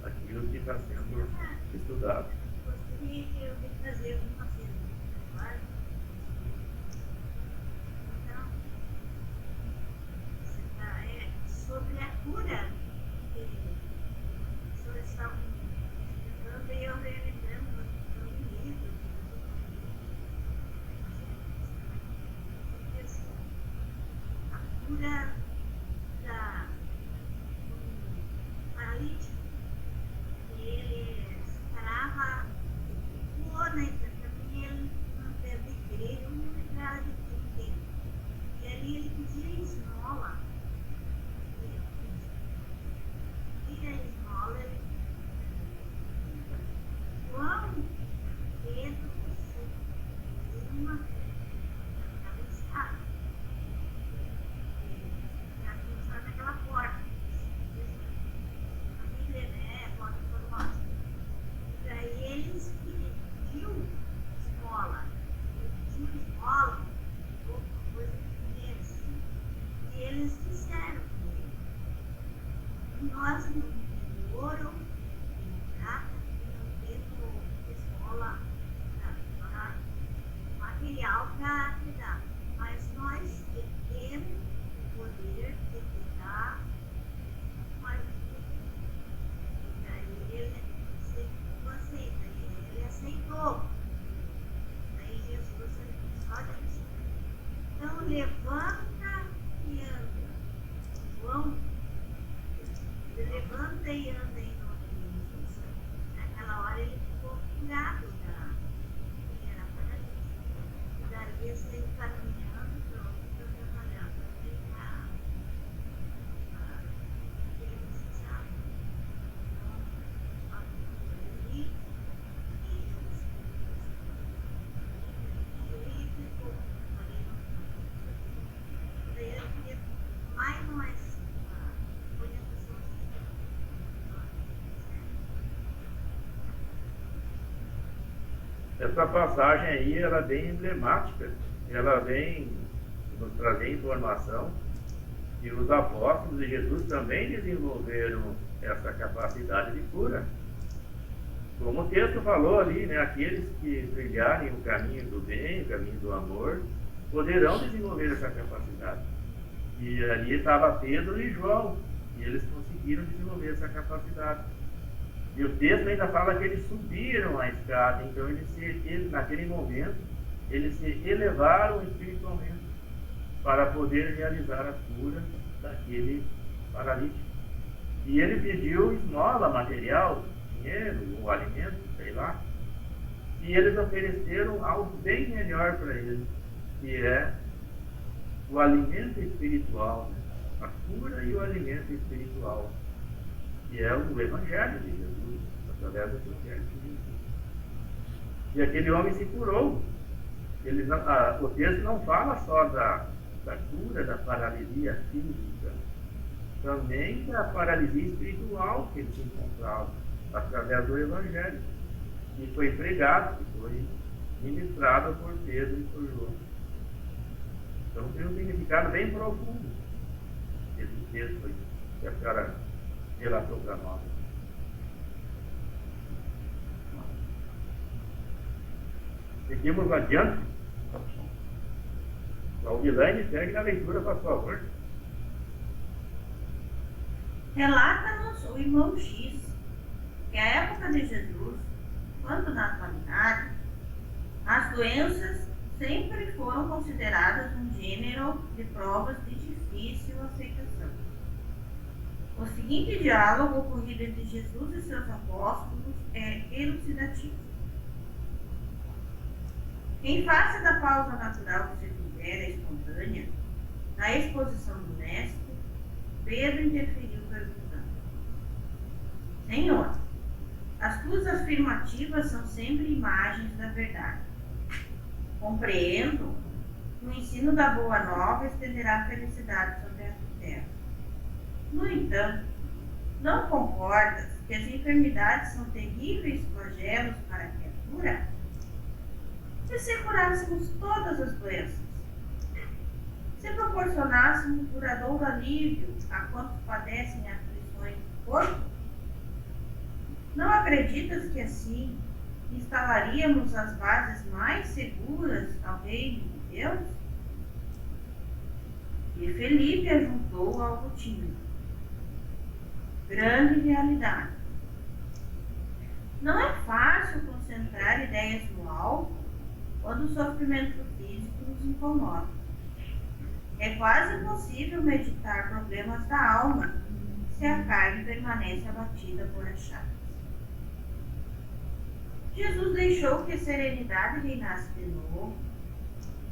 aquilo que está sendo estudado. Gostaria de fazer uma pergunta agora. Então, sobre a cura que as pessoas estavam explicando, e eu relembrando do livro a cura da paralítico. Ele parava na também ele não deve crer, eu não lembrava de quem. E ali ele pedia esmola. Ele pedia esmola. João, Pedro, uma aquela escada. E a cruzar naquela porta. A Bíblia, né? A porta formosa. Daí eles pediu esmola, outra coisa que assim, e eles disseram que nós não temos ouro, nem prata, não temos esmola material para te dar, mas nós temos o poder de te dar mais e daí ele ele aceitou. Aí Jesus só disse: então levanta e anda. João, levanta e anda em nome de Jesus. Naquela hora ele ficou curado que era paralítico. E daí ele saiu caminhando para trabalhar, para treinar. Ele precisava. Essa passagem aí, ela é bem emblemática. Ela vem nos trazer informação que os apóstolos de Jesus também desenvolveram essa capacidade de cura. Como o texto falou ali, né, aqueles que trilharem o caminho do bem, o caminho do amor, poderão desenvolver essa capacidade. E ali estava Pedro e João, e eles conseguiram desenvolver essa capacidade. E o texto ainda fala que eles subiram a escada, então naquele momento, eles se elevaram espiritualmente para poder realizar a cura daquele paralítico. E ele pediu esmola material, dinheiro, ou alimento, sei lá. E eles ofereceram algo bem melhor para eles, que é o alimento espiritual, né? A cura e o alimento espiritual, que é o Evangelho de Jesus, através do Evangelho de Jesus. E aquele homem se curou. O texto não fala só da cura, da paralisia física, também da paralisia espiritual que ele se encontrava, através do Evangelho, que foi pregado, que foi ministrado por Pedro e por João. Então tem um significado bem profundo esse texto aí, que a senhora relatou para nós. Seguimos adiante. A Vilane segue na leitura, por favor. Relata-nos o irmão X que a época de Jesus, quanto na atualidade, as doenças sempre foram consideradas um gênero de provas de difícil aceitação. O seguinte diálogo ocorrido entre Jesus e seus apóstolos é elucidativo. Em face da pausa natural que se considera espontânea, na exposição do Mestre, Pedro interferiu perguntando: Senhor, as tuas afirmativas são sempre imagens da verdade. Compreendo que o ensino da Boa Nova estenderá a felicidade sobre a terra. No entanto, não concordas que as enfermidades são terríveis flagelos para a criatura? E se curássemos todas as doenças? Se proporcionássemos duradouro alívio a quantos padecem aflições do corpo? Não acreditas que assim instalaríamos as bases mais seguras ao reino de Deus? E Felipe ajuntou algo tímido. Grande realidade. Não é fácil concentrar ideias no alto quando o sofrimento físico nos incomoda. É quase impossível meditar problemas da alma se a carne permanece abatida por achados. Jesus deixou que a serenidade reinasse de novo,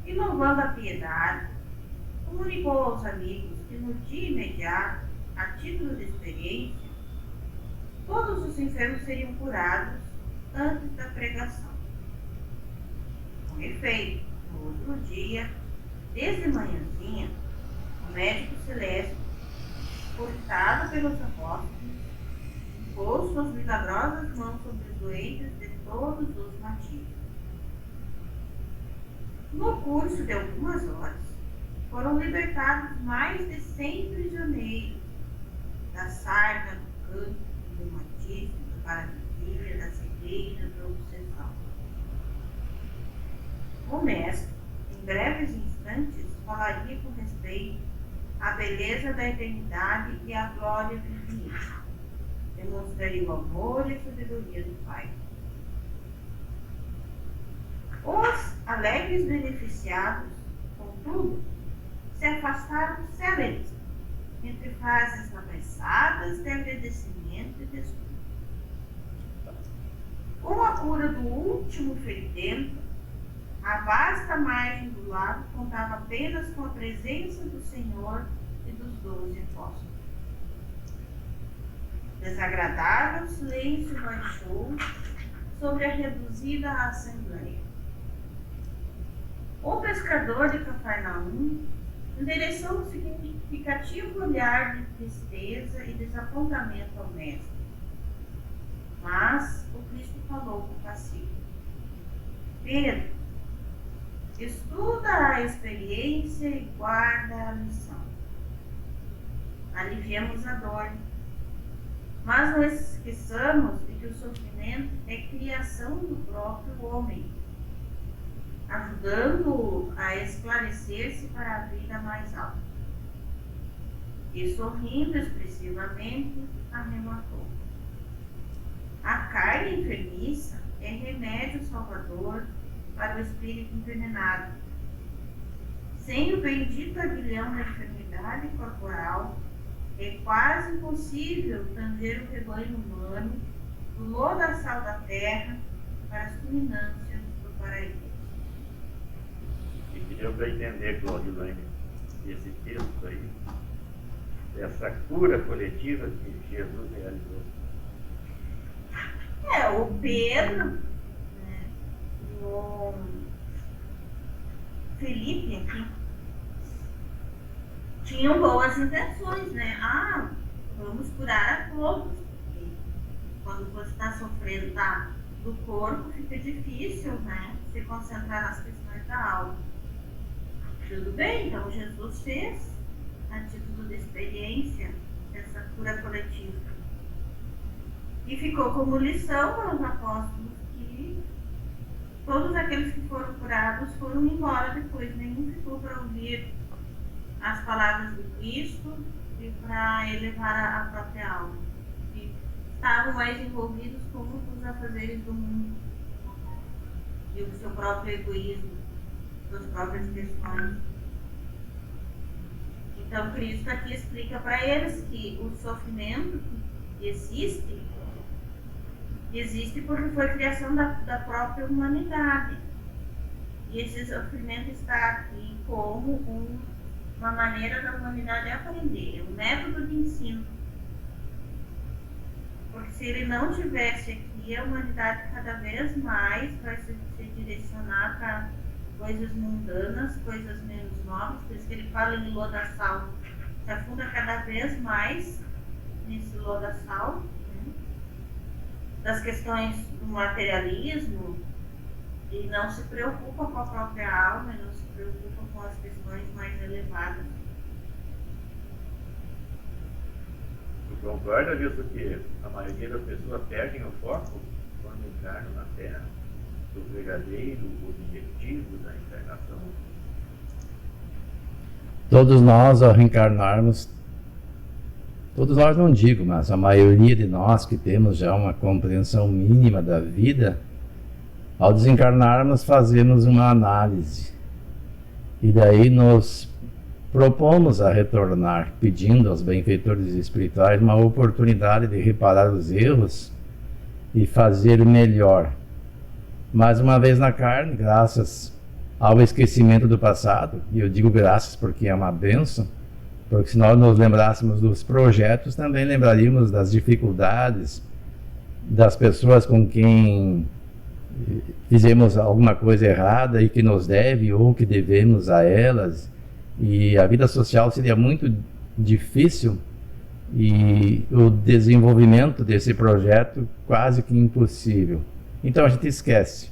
e louvando a piedade, comunicou aos amigos que no dia imediato, a título de experiência, todos os enfermos seriam curados antes da pregação. Com efeito, no outro dia, desde manhãzinha, o médico celeste, portado pelos apóstolos, pôs suas milagrosas mãos sobre os doentes de todos os nativos. No curso de algumas horas, foram libertados mais de 100 prisioneiros da sarna, do cancro, do reumatismo, da paralisia, da cegueira, da obsessão. O mestre, em breves instantes, falaria com respeito à beleza da eternidade e à glória do infinito. Demonstraria o amor e a sabedoria do Pai. Os alegres beneficiados, contudo, se afastaram céleres, entre frases apressadas de agradecimento e desculpa. Com a cura do último ferimento, a vasta margem do lago contava apenas com a presença do Senhor e dos 12 apóstolos. Desagradável silêncio baixou sobre a reduzida assembleia. O pescador de Cafarnaum endereçou um significativo olhar de tristeza e desapontamento ao mestre. Mas o Cristo falou com paciência: Pedro, estuda a experiência e guarda a lição. Aliviemos a dor, mas não esqueçamos de que o sofrimento é criação do próprio homem, ajudando-o a esclarecer-se para a vida mais alta. E sorrindo expressivamente, arrematou: a carne enfermiça é remédio salvador para o espírito envenenado. Sem o bendito aguilhão da enfermidade corporal, é quase impossível tanger o rebanho humano do lodaçal da terra para as culminâncias para ele. E que deu para entender, Claudilane, esse texto aí, essa cura coletiva que Jesus realizou. O Pedro, né, o Felipe aqui, tinham boas intenções, né? Vamos curar a todos. Porque quando você está sofrendo do corpo, fica difícil, né, se concentrar nas questões da alma. Tudo bem, então Jesus fez, a título de experiência, essa cura coletiva. E ficou como lição para os apóstolos que todos aqueles que foram curados foram embora depois, nenhum ficou para ouvir as palavras do Cristo e para elevar a própria alma. E estavam mais envolvidos com os afazeres do mundo e o seu próprio egoísmo, suas próprias questões. Então Cristo aqui explica para eles que o sofrimento que existe porque foi criação da própria humanidade. E esse sofrimento está aqui como uma maneira da humanidade aprender, um método de ensino. Porque se ele não tivesse aqui, a humanidade cada vez mais vai se direcionar para coisas mundanas, coisas menos nobres, por isso que ele fala em lodaçal, se afunda cada vez mais nesse lodaçal, né, das questões do materialismo, e não se preocupa com a própria alma, e não se preocupa com as questões mais elevadas. Tu concorda, visto que a maioria das pessoas perdem o foco quando encarnam na Terra do verdadeiro objetivo da encarnação? Todos nós, ao reencarnarmos, todos nós não digo, mas a maioria de nós que temos já uma compreensão mínima da vida, ao desencarnarmos fazemos uma análise e daí nos propomos a retornar, pedindo aos benfeitores espirituais uma oportunidade de reparar os erros e fazer melhor. Mais uma vez na carne, graças ao esquecimento do passado, e eu digo graças porque é uma bênção, porque se nós nos lembrássemos dos projetos, também lembraríamos das dificuldades, das pessoas com quem fizemos alguma coisa errada e que nos deve ou que devemos a elas, e a vida social seria muito difícil e o desenvolvimento desse projeto quase que impossível. Então a gente esquece,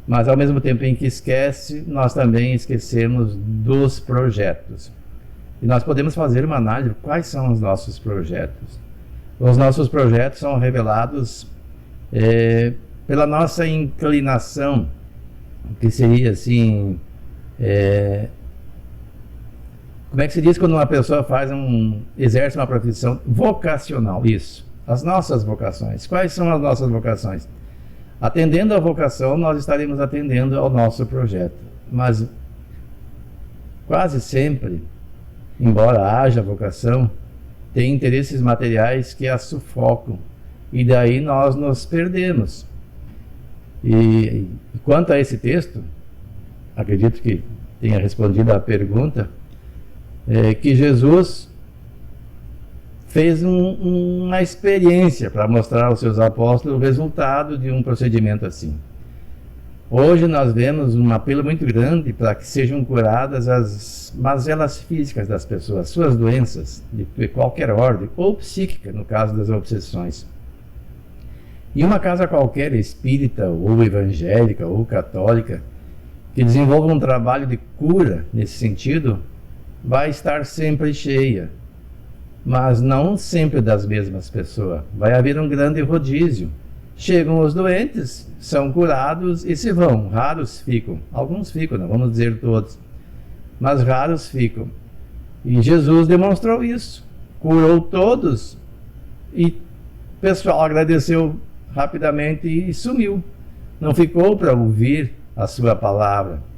mas ao mesmo tempo em que esquece, nós também esquecemos dos projetos. E nós podemos fazer uma análise de quais são os nossos projetos. Os nossos projetos são revelados pela nossa inclinação, que seria assim, como é que se diz quando uma pessoa exerce uma profissão vocacional? Isso, as nossas vocações. Quais são as nossas vocações? Atendendo à vocação, nós estaremos atendendo ao nosso projeto. Mas quase sempre, embora haja vocação, tem interesses materiais que a sufocam. E daí nós nos perdemos. E quanto a esse texto, acredito que tenha respondido à pergunta, que Jesus fez uma experiência para mostrar aos seus apóstolos o resultado de um procedimento assim. Hoje nós vemos um apelo muito grande para que sejam curadas as mazelas físicas das pessoas, suas doenças de qualquer ordem, ou psíquica, no caso das obsessões. E uma casa qualquer, espírita, ou evangélica, ou católica, que desenvolva um trabalho de cura nesse sentido, vai estar sempre cheia. Mas não sempre das mesmas pessoas. Vai haver um grande rodízio. Chegam os doentes, são curados e se vão. Raros ficam. Alguns ficam, não vamos dizer todos. Mas raros ficam. E Jesus demonstrou isso. Curou todos. E o pessoal agradeceu rapidamente e sumiu. Não ficou para ouvir a sua palavra.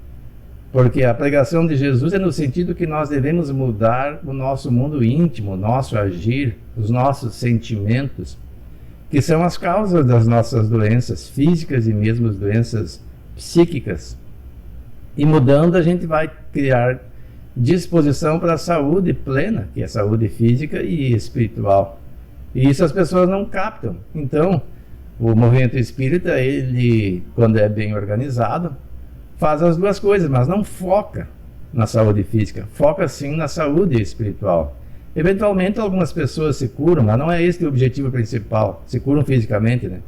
Porque a pregação de Jesus é no sentido que nós devemos mudar o nosso mundo íntimo, o nosso agir, os nossos sentimentos, que são as causas das nossas doenças físicas e mesmo as doenças psíquicas. E mudando, a gente vai criar disposição para a saúde plena, que é a saúde física e espiritual. E isso as pessoas não captam. Então, o movimento espírita, ele, quando é bem organizado, faz as duas coisas, mas não foca na saúde física, foca sim na saúde espiritual. Eventualmente algumas pessoas se curam, mas não é esse o objetivo principal, se curam fisicamente, né?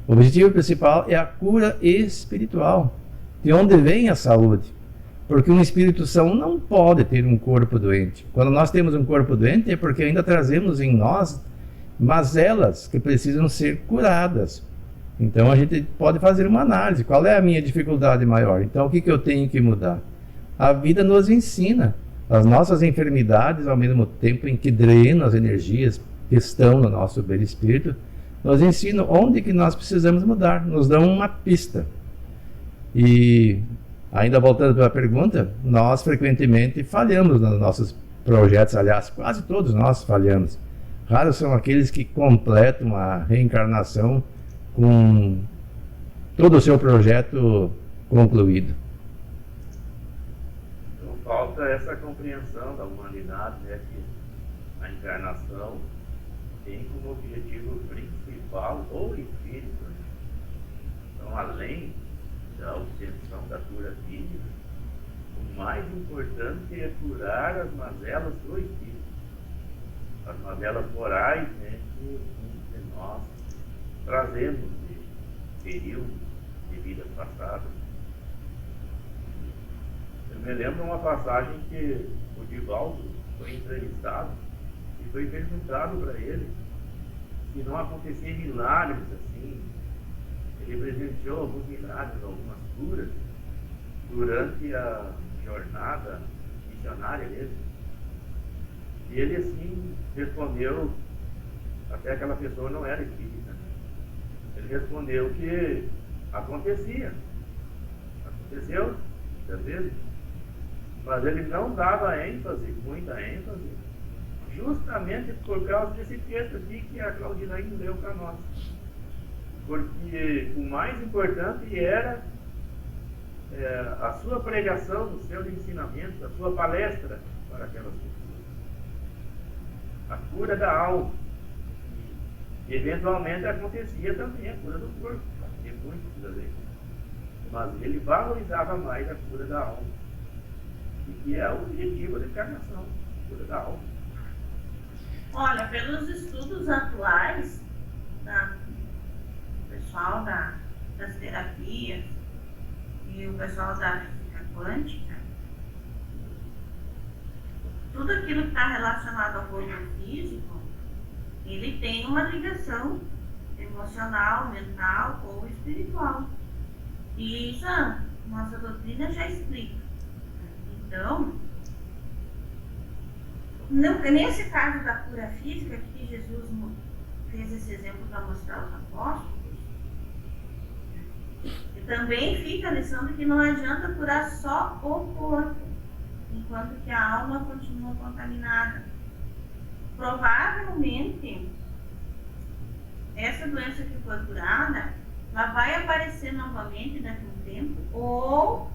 O objetivo principal é a cura espiritual, de onde vem a saúde. Porque um espírito são não pode ter um corpo doente. Quando nós temos um corpo doente é porque ainda trazemos em nós mazelas que precisam ser curadas. Então a gente pode fazer uma análise. Qual é a minha dificuldade maior? Então o que eu tenho que mudar? A vida nos ensina. As nossas enfermidades, ao mesmo tempo em que drenam as energias que estão no nosso perispírito, nos ensinam onde que nós precisamos mudar. Nos dão uma pista. E ainda voltando para a pergunta, nós frequentemente falhamos nos nossos projetos. Aliás, quase todos nós falhamos. Raros são aqueles que completam a reencarnação com todo o seu projeto concluído. Então falta essa compreensão da humanidade, né, que a encarnação tem como objetivo principal o espírito. Então, além da obtenção da cura física, o mais importante é curar as mazelas do espírito. As mazelas morais, né, que nós trazemos de períodos de vidas passadas. Eu me lembro uma passagem que o Divaldo foi entrevistado e foi perguntado para ele se não acontecia milagres assim. Ele presenciou alguns milagres, algumas curas durante a jornada missionária dele. E ele assim respondeu, até aquela pessoa não era espírita, ele respondeu que aconteceu muitas vezes, mas ele não dava ênfase, muita ênfase, justamente por causa desse texto aqui que a Claudinaine leu para nós. Porque o mais importante era a sua pregação, os seus ensinamentos, a sua palestra para aquelas pessoas. A cura da alma. E eventualmente acontecia também a cura do corpo, de muitas vezes. Mas ele valorizava mais a cura da alma. E que é o objetivo da encarnação, a cura da alma. Olha, pelos estudos atuais, o pessoal das terapias e o pessoal da física quântica, tudo aquilo que está relacionado ao corpo físico, ele tem uma ligação emocional, mental ou espiritual. E isso a nossa doutrina já explica. Então, nesse caso da cura física, que Jesus fez esse exemplo para mostrar os apóstolos, e também fica a lição de que não adianta curar só o corpo, enquanto que a alma continua contaminada. Provavelmente, essa doença que foi curada, ela vai aparecer novamente daqui a um tempo, ou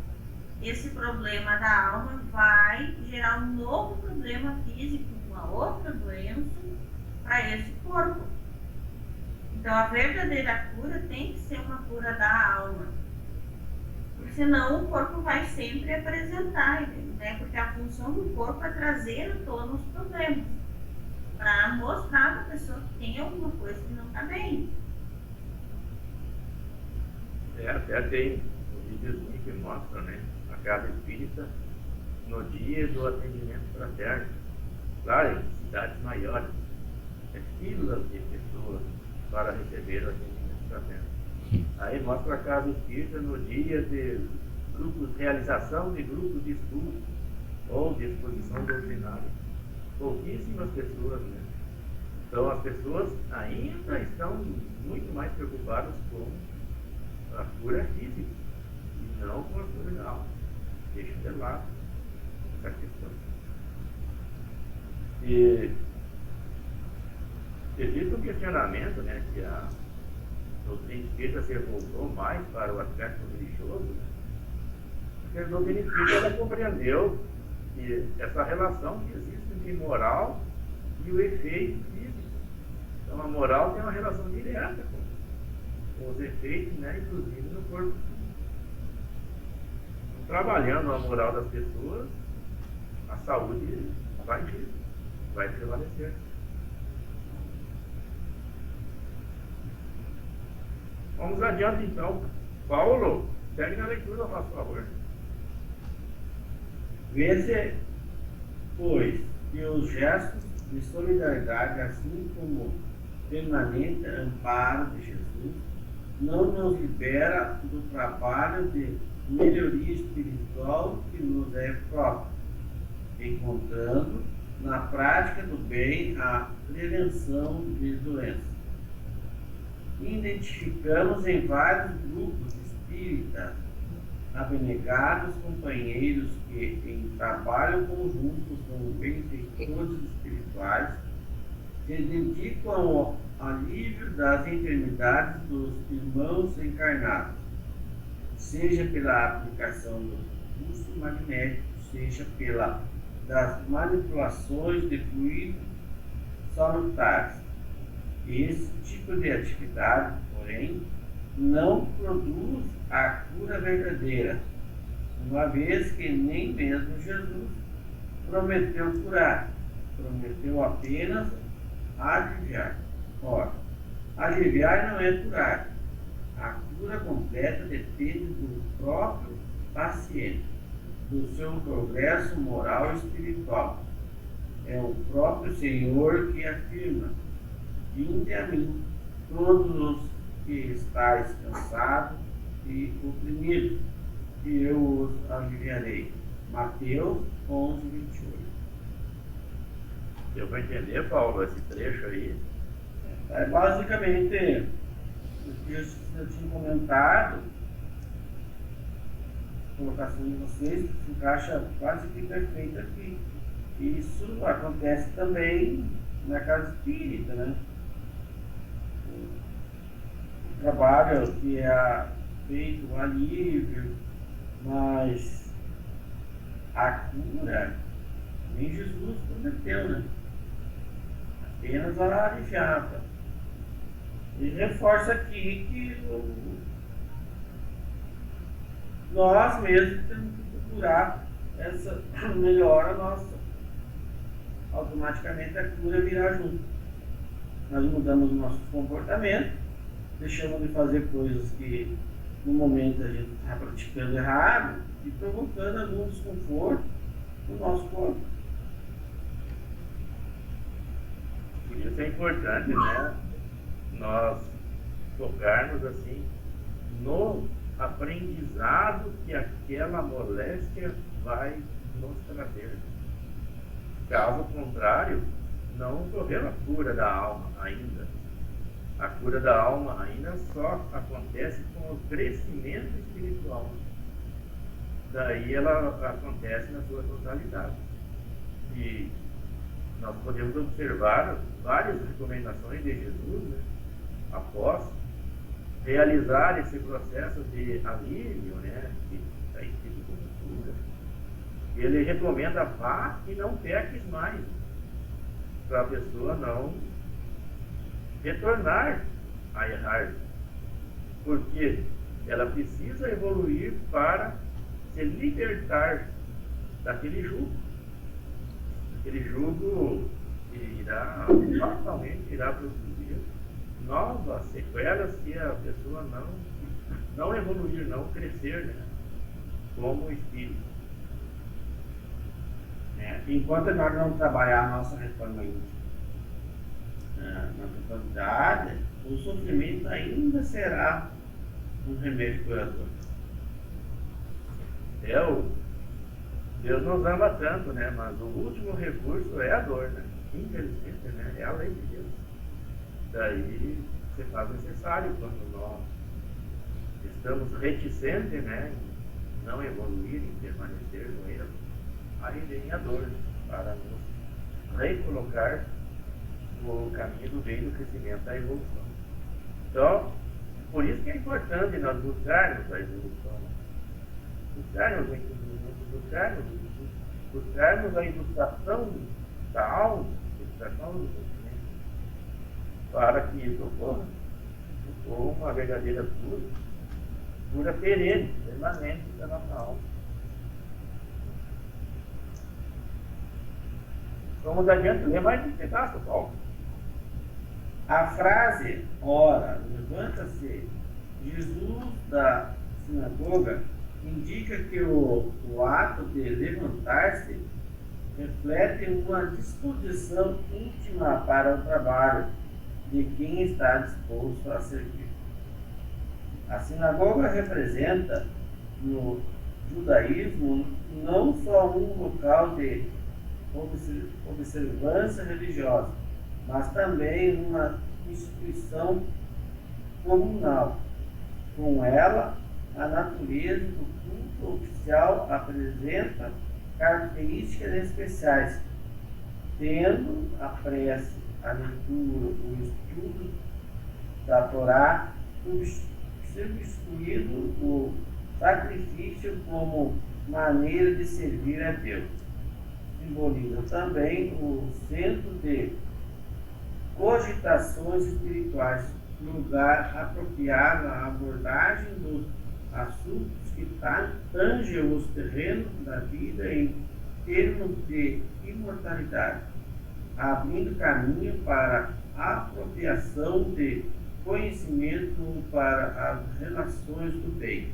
esse problema da alma vai gerar um novo problema físico, uma outra doença para esse corpo. Então a verdadeira cura tem que ser uma cura da alma, porque senão o corpo vai sempre apresentar, né? Porque a função do corpo é trazer à tona os problemas, para mostrar para a pessoa que tem alguma coisa que não está bem. Até tem um videozinho que mostra, né, a casa espírita no dia do atendimento fraterno. Claro, em cidades maiores, filas de pessoas para receber o atendimento fraterno. Aí mostra a casa espírita no dia de realização de grupos de estudo ou de exposição doutrinária. Pouquíssimas pessoas, né? Então as pessoas ainda estão muito mais preocupadas com a cura física e não com a cura da alma. Deixa de lado essa questão. E existe um questionamento, né, que doutrina espírita se voltou mais para o aspecto religioso, né? Porque a doutrina espírita ela compreendeu que essa relação que existe entre moral e o efeito físico. Então a moral tem uma relação direta com os efeitos, né, inclusive no corpo físico. Então, trabalhando a moral das pessoas, a saúde vai prevalecer. Vamos adiante então. Paulo, segue na leitura, a faço favor. Vê-se, pois, que os gestos de solidariedade, assim como o permanente amparo de Jesus, não nos libera do trabalho de melhoria espiritual que nos é próprio, encontrando na prática do bem a prevenção de doenças. Identificamos em vários grupos espíritas abnegados companheiros que, em trabalho conjunto com benfeitores espirituais, se dedicam ao alívio das enfermidades dos irmãos encarnados, seja pela aplicação do pulso magnético, seja das manipulações de fluidos salutares. Esse tipo de atividade, porém, não produz a cura verdadeira, uma vez que nem mesmo Jesus prometeu curar, prometeu apenas aliviar. Ora, aliviar não é curar. A cura completa depende do próprio paciente, do seu progresso moral e espiritual. É o próprio Senhor que afirma: vinde a mim, todos os que estáis cansados e oprimidos, e eu os aliviarei. Mateus 11, 28. Deu para entender, Paulo, esse trecho aí? É basicamente o que eu tinha comentado, a colocação de vocês, se encaixa quase que perfeito aqui. Isso acontece também na casa espírita, né? O trabalho que é feito, o alívio, mas a cura, nem Jesus prometeu, né? Apenas a aliviava. E reforça aqui que nós mesmos temos que procurar essa melhora nossa. Automaticamente a cura virá junto. Nós mudamos o nosso comportamento, deixamos de fazer coisas que no momento a gente está praticando errado e provocando algum desconforto no nosso corpo. Por isso é importante, né, nós tocarmos assim no aprendizado que aquela moléstia vai nos trazer. Caso contrário, não ocorreu a cura da alma ainda. A cura da alma ainda só acontece com o crescimento espiritual. Daí ela acontece na sua totalidade. E nós podemos observar várias recomendações de Jesus, né, após realizar esse processo de alívio, né, que está escrito como cura. Ele recomenda: vá e não peques mais, para a pessoa não retornar a errar, porque ela precisa evoluir para se libertar daquele jugo. Aquele jugo fatalmente irá produzir novas sequelas se a pessoa não evoluir, não crescer, né, como espírito. Enquanto nós não trabalhar a nossa reforma íntima na totalidade, o sofrimento ainda será um remédio curador. Deus nos ama tanto, né? Mas o último recurso é a dor, né? Infelizmente, né? É a lei de Deus. Daí se faz necessário quando nós estamos reticentes, né, em não evoluir, em permanecer no erro, aí vem a dor para nos recolocar no caminho do bem, do crescimento, da evolução. Então, Por isso que é importante nós buscarmos a evolução, buscarmos a ilustração da alma, a ilustração do sentimento, para que isso ocorra uma verdadeira cura perene, permanente da nossa alma. Vamos adiante, ler mais um pedaço, Paulo. A frase, ora, levanta-se, Jesus da sinagoga, indica que o ato de levantar-se reflete uma disposição íntima para o trabalho de quem está disposto a servir. A sinagoga representa, no judaísmo, não só um local de observância religiosa, mas também uma instituição comunal. Com ela, a natureza do culto oficial apresenta características especiais, tendo a prece, a leitura, o estudo da Torá substituído o sacrifício como maneira de servir a Deus. Simboliza também o centro de cogitações espirituais, lugar apropriado à abordagem dos assuntos que tangem os terrenos da vida em termos de imortalidade, abrindo caminho para a apropriação de conhecimento para as relações do bem.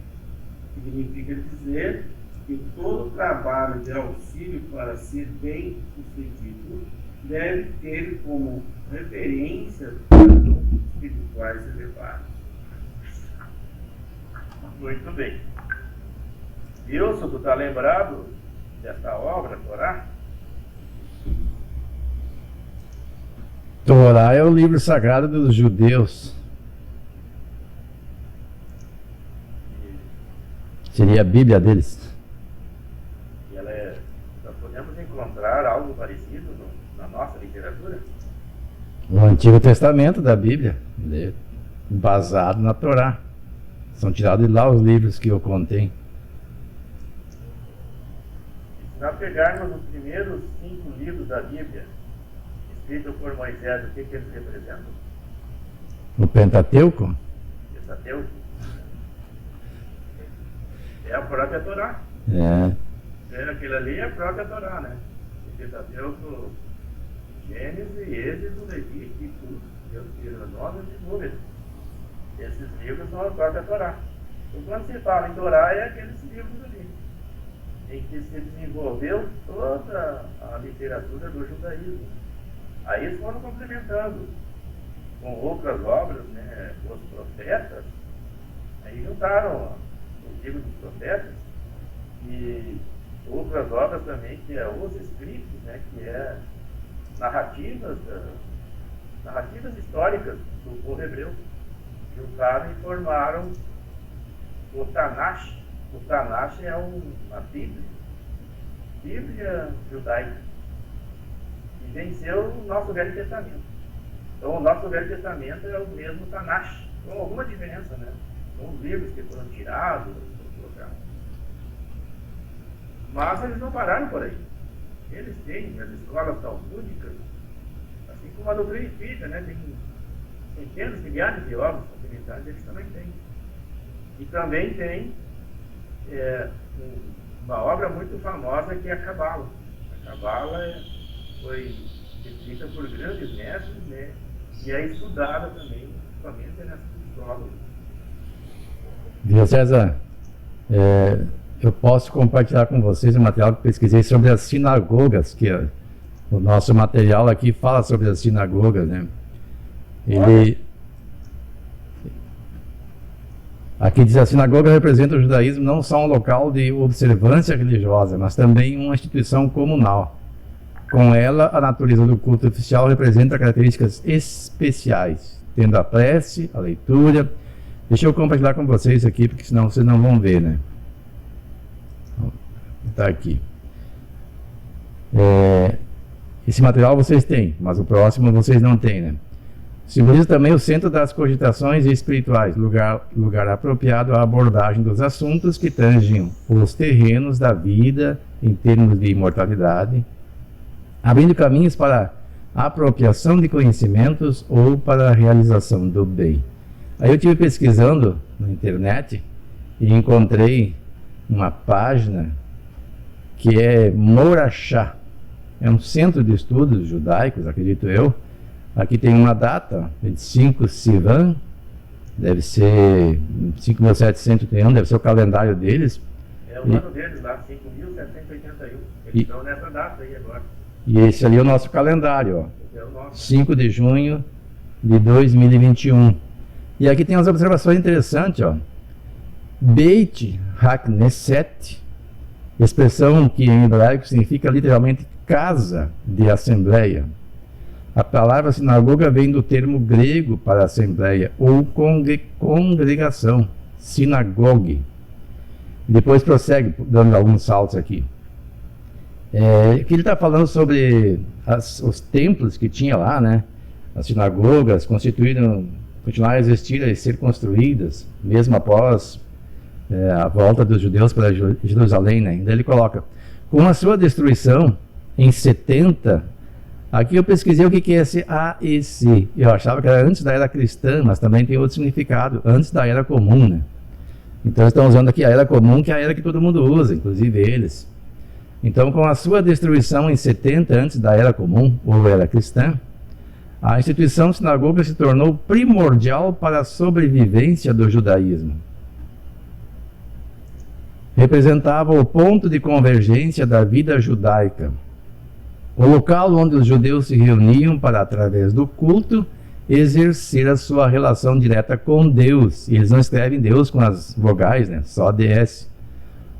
Significa dizer que todo trabalho de auxílio para ser bem sucedido deve ter como referência padrões espirituais elevados. Muito bem. Wilson, tu está lembrado desta obra, Torá? Torá é o livro sagrado dos judeus. Seria a Bíblia deles. E nós podemos encontrar algo parecido na nossa literatura? O Antigo Testamento da Bíblia, baseado na Torá. São tirados de lá os livros que eu contém. E se nós pegarmos os primeiros 5 livros da Bíblia, escritos por Moisés, o que eles representam? O Pentateuco? Pentateuco? É a própria Torá. Aquilo ali é a própria Torá, né? O Pentateuco, Gênesis, Êxodo, Levítico, Deuteronômio e Números. Esses livros são a própria Torá. Então, quando se fala em Torá, é aqueles livros ali, em que se desenvolveu toda a literatura do judaísmo. Aí eles foram complementando com outras obras, né, os profetas, aí juntaram o livro dos profetas e outras obras também, que é os escritos, né, que é narrativas históricas do povo hebreu. Juntaram e formaram o Tanakh. O Tanakh é uma Bíblia judaica, e venceu o nosso Velho Testamento. Então, o nosso Velho Testamento é o mesmo Tanakh, com alguma diferença, né? São os livros que foram tirados, colocados. Mas eles não pararam por aí. Eles têm as escolas talmúdicas, assim como a doutrina espírita, né? Tem centenas, milhares de obras complementares, eles também têm. E também tem uma obra muito famosa que é a Cabala. A Cabala foi escrita por grandes mestres, né? E é estudada também, somente nessas escolas. Viu, César? Eu posso compartilhar com vocês o material que pesquisei sobre as sinagogas, que o nosso material aqui fala sobre as sinagogas, né? Aqui diz: a sinagoga representa o judaísmo não só um local de observância religiosa, mas também uma instituição comunal. Com ela, a natureza do culto oficial representa características especiais, tendo a prece, a leitura. Deixa eu compartilhar com vocês aqui, porque senão vocês não vão ver, né? Está aqui. Esse material vocês têm, mas o próximo vocês não têm, né? Simboliza também o centro das cogitações espirituais, lugar apropriado à abordagem dos assuntos que tangem os terrenos da vida em termos de imortalidade, abrindo caminhos para a apropriação de conhecimentos ou para a realização do bem. Aí eu estive pesquisando na internet e encontrei uma página que é Morachá. É um centro de estudos judaicos, acredito eu. Aqui tem uma data, 25 Sivan, deve ser 5.731, deve ser o calendário deles. É o ano deles lá, 5.781. Eles estão nessa data aí agora. E esse ali é o nosso calendário, ó. Esse é o nosso. 5 de junho de 2021. E aqui tem umas observações interessantes, ó. Beit HaKnesset, expressão que em hebraico significa literalmente casa de assembleia. A palavra sinagoga vem do termo grego para assembleia ou congregação, sinagogue. Depois prossegue, dando alguns saltos aqui. Aqui ele está falando sobre os templos que tinha lá, né? As sinagogas continuaram a existir e ser construídas, mesmo após a volta dos judeus para Jerusalém, né? Daí ele coloca, com a sua destruição em 70, aqui eu pesquisei o que é esse AEC. Eu achava que era antes da era cristã, mas também tem outro significado, antes da era comum, né? Então estão usando aqui a era comum, que é a era que todo mundo usa, inclusive eles. Então, com a sua destruição em 70, antes da era comum, ou era cristã, a instituição sinagoga se tornou primordial para a sobrevivência do judaísmo. Representava o ponto de convergência da vida judaica. O local onde os judeus se reuniam para, através do culto, exercer a sua relação direta com Deus. E eles não escrevem Deus com as vogais, né? Só DS.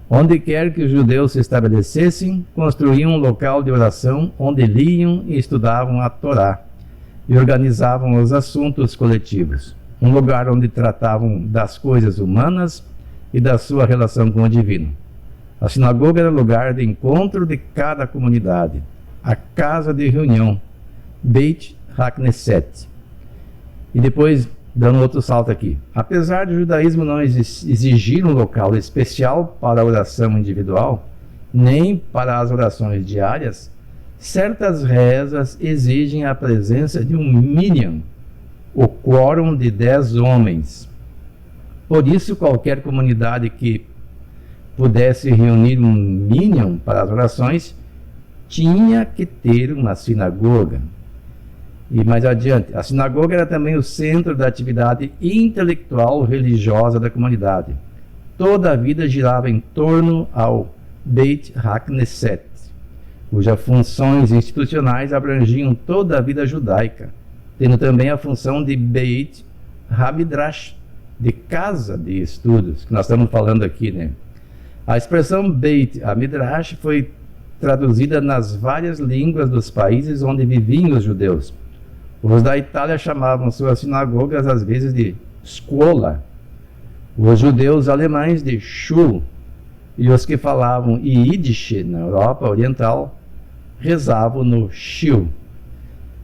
Onde quer que os judeus se estabelecessem, construíam um local de oração onde liam e estudavam a Torá e organizavam os assuntos coletivos. Um lugar onde tratavam das coisas humanas e da sua relação com o divino. A sinagoga era o lugar de encontro de cada comunidade, a casa de reunião, Beit HaKnesset. E depois, dando outro salto aqui. Apesar do judaísmo não exigir um local especial para a oração individual, nem para as orações diárias, certas rezas exigem a presença de um minyan, o quórum de 10 homens. Por isso, qualquer comunidade que pudesse reunir um minyan para as orações tinha que ter uma sinagoga. E mais adiante, a sinagoga era também o centro da atividade intelectual religiosa da comunidade. Toda a vida girava em torno ao Beit HaKnesset, cujas funções institucionais abrangiam toda a vida judaica, tendo também a função de Beit HaMidrash, de casa de estudos, que nós estamos falando aqui, né? A expressão Beit HaMidrash foi traduzida nas várias línguas dos países onde viviam os judeus. Os da Itália chamavam suas sinagogas às vezes de escola, os judeus alemães de Schul, e os que falavam Yiddish na Europa Oriental rezavam no Shul.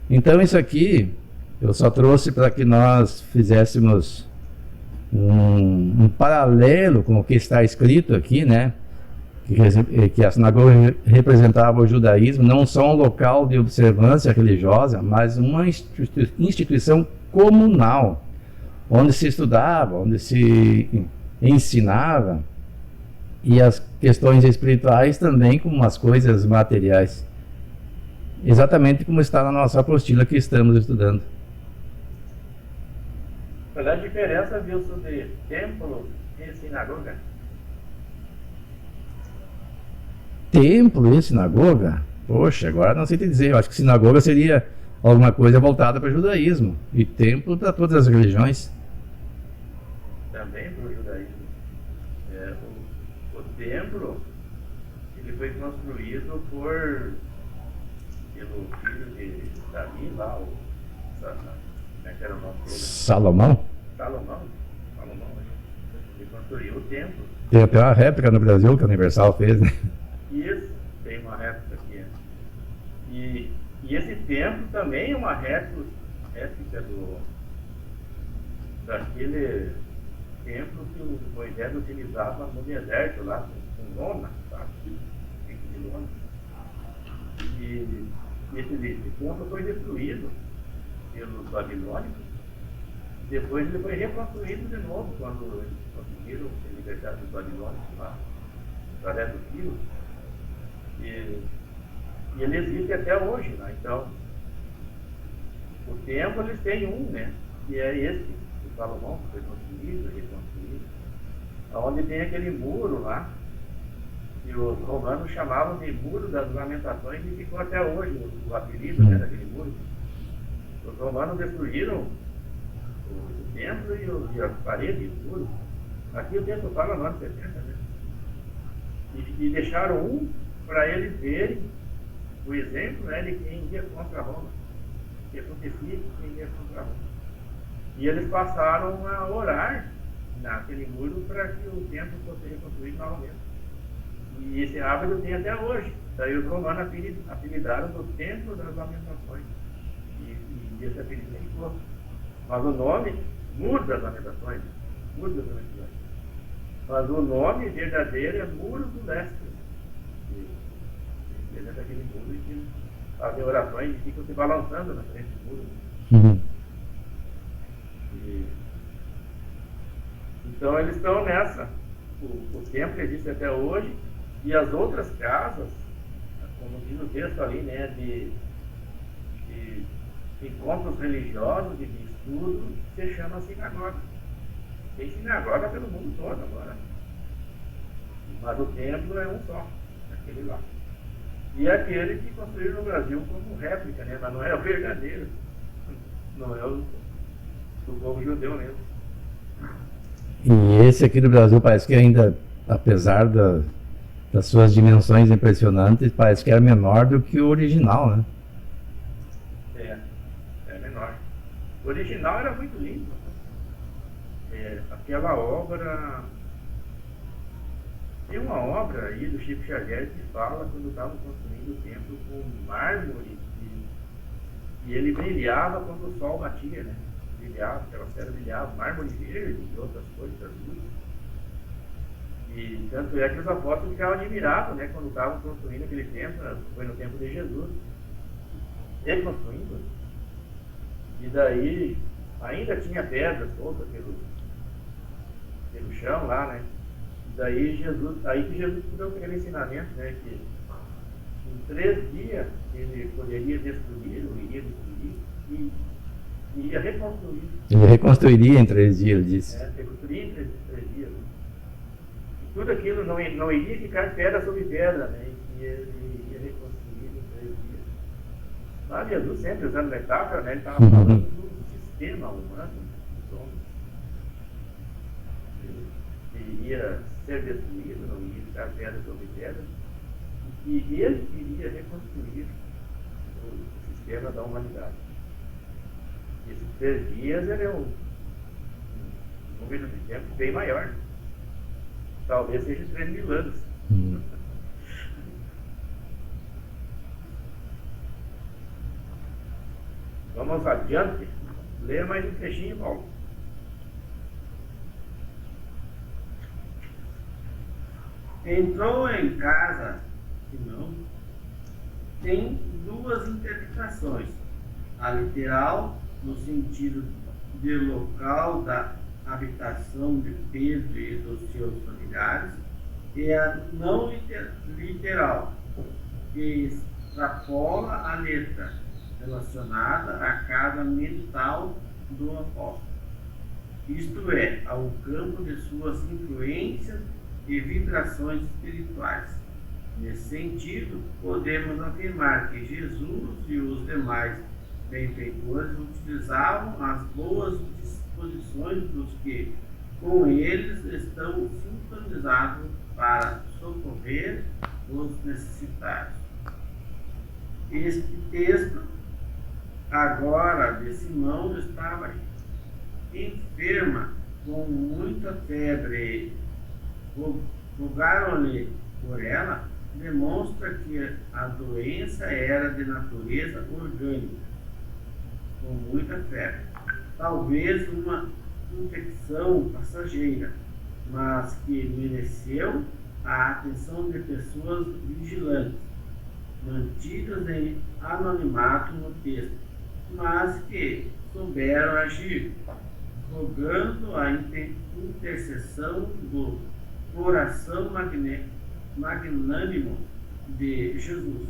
Então isso aqui eu só trouxe para que nós fizéssemos um paralelo com o que está escrito aqui, né? Que a sinagoga representava o judaísmo, não só um local de observância religiosa, mas uma instituição comunal, onde se estudava, onde se ensinava, e as questões espirituais também como as coisas materiais. Exatamente como está na nossa apostila que estamos estudando. Qual é a diferença, Wilson, de templo e sinagoga? Templo e sinagoga? Poxa, agora não sei te dizer. Eu acho que sinagoga seria alguma coisa voltada para o judaísmo. E templo para todas as religiões. Também para o judaísmo. O templo, ele foi construído pelo filho de Davi, lá, como é que era o nome dele? Salomão? Salomão. Ele construiu o templo. Tem até uma réplica no Brasil que a Universal fez, né? Isso, tem uma réplica aqui. E esse templo também é uma réplica réplica daquele templo que o Moisés utilizava no deserto, lá com lona, sabe? De lona. E esse templo foi destruído pelos babilônicos. Depois ele foi reconstruído de novo quando eles conseguiram se libertar dos babilônicos lá, através do Tiro. E ele existe até hoje, né? Então, o templo eles têm um, né? Que é esse, o Salomão, que foi construído, reconstruído, onde tem aquele muro lá, que os romanos chamavam de Muro das Lamentações, e ficou até hoje o apelido, né, daquele muro. Os romanos destruíram o templo e as paredes, o muro. Aqui o templo fala no ano 70, né? E deixaram um para eles verem o exemplo, né, de quem ia contra Roma. O que acontecia com quem ia contra Roma. E eles passaram a orar naquele muro para que o templo fosse reconstruído novamente. E esse hábito tem até hoje. Daí os romanos apelidaram do Templo das Lamentações. E esse apelido ficou. Mas o nome, Muro das Lamentações. Muro das Lamentações. Mas o nome verdadeiro é Muro do Leste. E é daquele muro que fazem orações e ficam se balançando na frente do muro. Uhum. Então eles estão nessa. O templo existe até hoje. E as outras casas, como diz o texto ali, né, de encontros religiosos e de estudo, se chama sinagoga. Tem sinagoga pelo mundo todo agora. Mas o templo é um só, aquele lá. E é aquele que construíram no Brasil como réplica, né, mas não é o verdadeiro. Não é o do povo judeu mesmo. E esse aqui do Brasil parece que ainda, apesar das suas dimensões impressionantes, parece que era menor do que o original, né? É menor. O original era muito lindo. Aquela obra... Tem uma obra aí do Chico Xavier que fala quando estavam construindo o templo com mármore e ele brilhava quando o sol batia, né? Brilhava, aquela cera brilhava, mármore verde e outras coisas azuis. E tanto é que os apóstolos ficavam admirados, né, quando estavam construindo aquele templo, foi no tempo de Jesus. Ele construindo. E daí ainda tinha pedras soltas pelo chão lá, né? E daí que Jesus deu aquele ensinamento, né, que em 3 dias ele poderia destruir, ou iria destruir, e ia reconstruir. Ele reconstruiria em 3 dias, ele disse. Reconstruir em 3 dias. Tudo aquilo não iria ficar pedra sobre pedra, né? E ele ia reconstruir em 3 dias. Mas Jesus, sempre usando metáfora, né? Ele estava falando do sistema humano, dos homens. Que iria ser destruído, não iria ficar pedra sobre pedra. E ele queria reconstruir o sistema da humanidade. Esses 3 dias era um número de tempo bem maior. Talvez seja 3.000 anos. Vamos adiante. Leia mais um trechinho, Paulo. Entrou em casa, Simão, tem 2 interpretações. A literal, no sentido de local da habitação de Pedro e dos seus familiares, e a não literal, que extrapola a letra, relacionada à casa mental do apóstolo, isto é, ao campo de suas influências e vibrações espirituais. Nesse sentido, podemos afirmar que Jesus e os demais benfeitores utilizavam as boas disposições dos que com eles estão sintonizados para socorrer os necessitados. Este texto, agora de Simão, estava enferma com muita febre. Rogaram-lhe por ela, demonstra que a doença era de natureza orgânica. com muita febre. Talvez uma infecção passageira, mas que mereceu a atenção de pessoas vigilantes, mantidas em anonimato no texto, mas que souberam agir, rogando a intercessão do coração magnânimo de Jesus.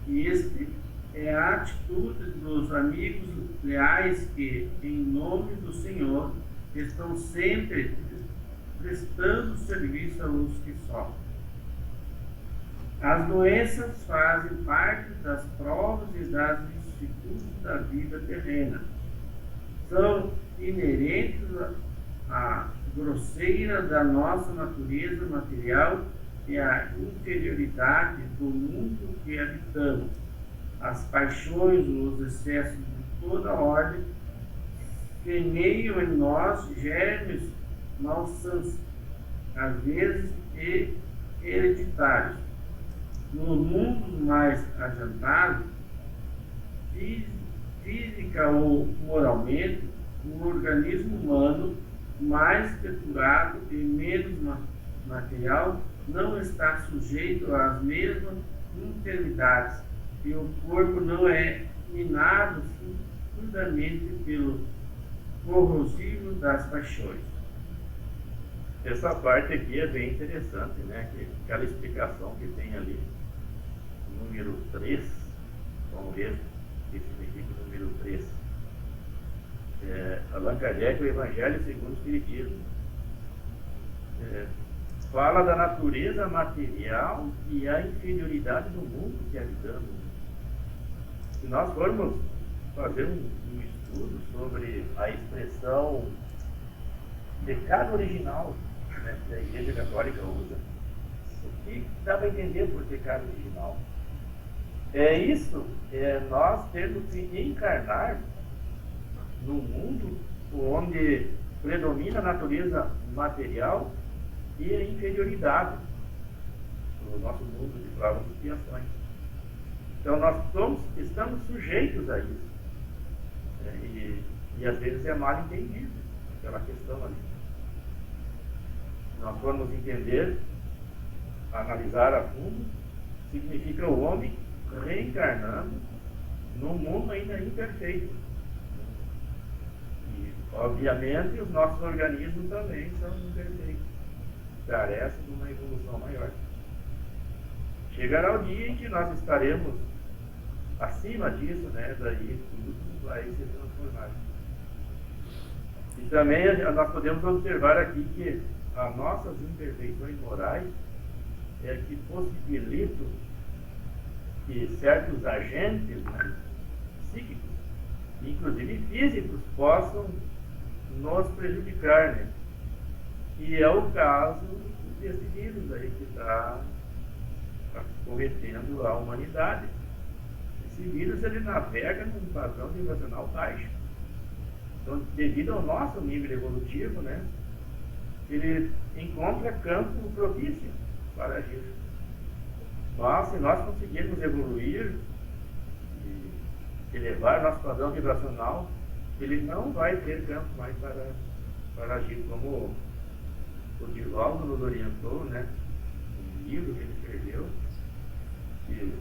E este é a atitude dos amigos leais que, em nome do Senhor, estão sempre prestando serviço aos que sofrem. As doenças fazem parte das provas e das vicissitudes da vida terrena. São inerentes à grosseira da nossa natureza material e à inferioridade do mundo que habitamos. As paixões, os excessos de toda ordem semeiam em nós germes malsãos, às vezes hereditários. No mundo mais adiantado, física ou moralmente, o organismo humano mais depurado e menos material não está sujeito às mesmas enfermidades e o corpo não é minado fundamente pelo corrosivo das paixões. Essa parte aqui é bem interessante, né? Aquela explicação que tem ali, número 3, vamos ver o que significa o número 3. Allan Kardec, o Evangelho segundo o Espiritismo. Fala da natureza material e a inferioridade do mundo que habitamos. Se nós formos fazer um estudo sobre a expressão pecado original, né, que a Igreja Católica usa, o que dá para entender por pecado original? Nós temos que encarnar no mundo onde predomina a natureza material e a inferioridade, no nosso mundo de provas e expiações. Então nós estamos sujeitos a isso. E às vezes é mal entendido aquela questão ali. Se nós formos entender, analisar a fundo, significa o homem reencarnando num mundo ainda imperfeito. E, obviamente, os nossos organismos também são imperfeitos. Carece de uma evolução maior. Chegará o dia em que nós estaremos acima disso, né? Daí tudo vai se transformar. E também nós podemos observar aqui que as nossas imperfeições morais é que possibilitam que certos agentes, né, psíquicos, inclusive físicos, possam nos prejudicar, né? E é o caso desse vírus aí que está cometendo a humanidade. Esse vírus ele navega num padrão vibracional baixo. Então, devido ao nosso nível evolutivo, né, ele encontra campo propício para agir. Mas se nós conseguirmos evoluir e elevar nosso padrão vibracional, ele não vai ter campo mais para agir, como o Divaldo nos orientou, né, no livro que ele escreveu, que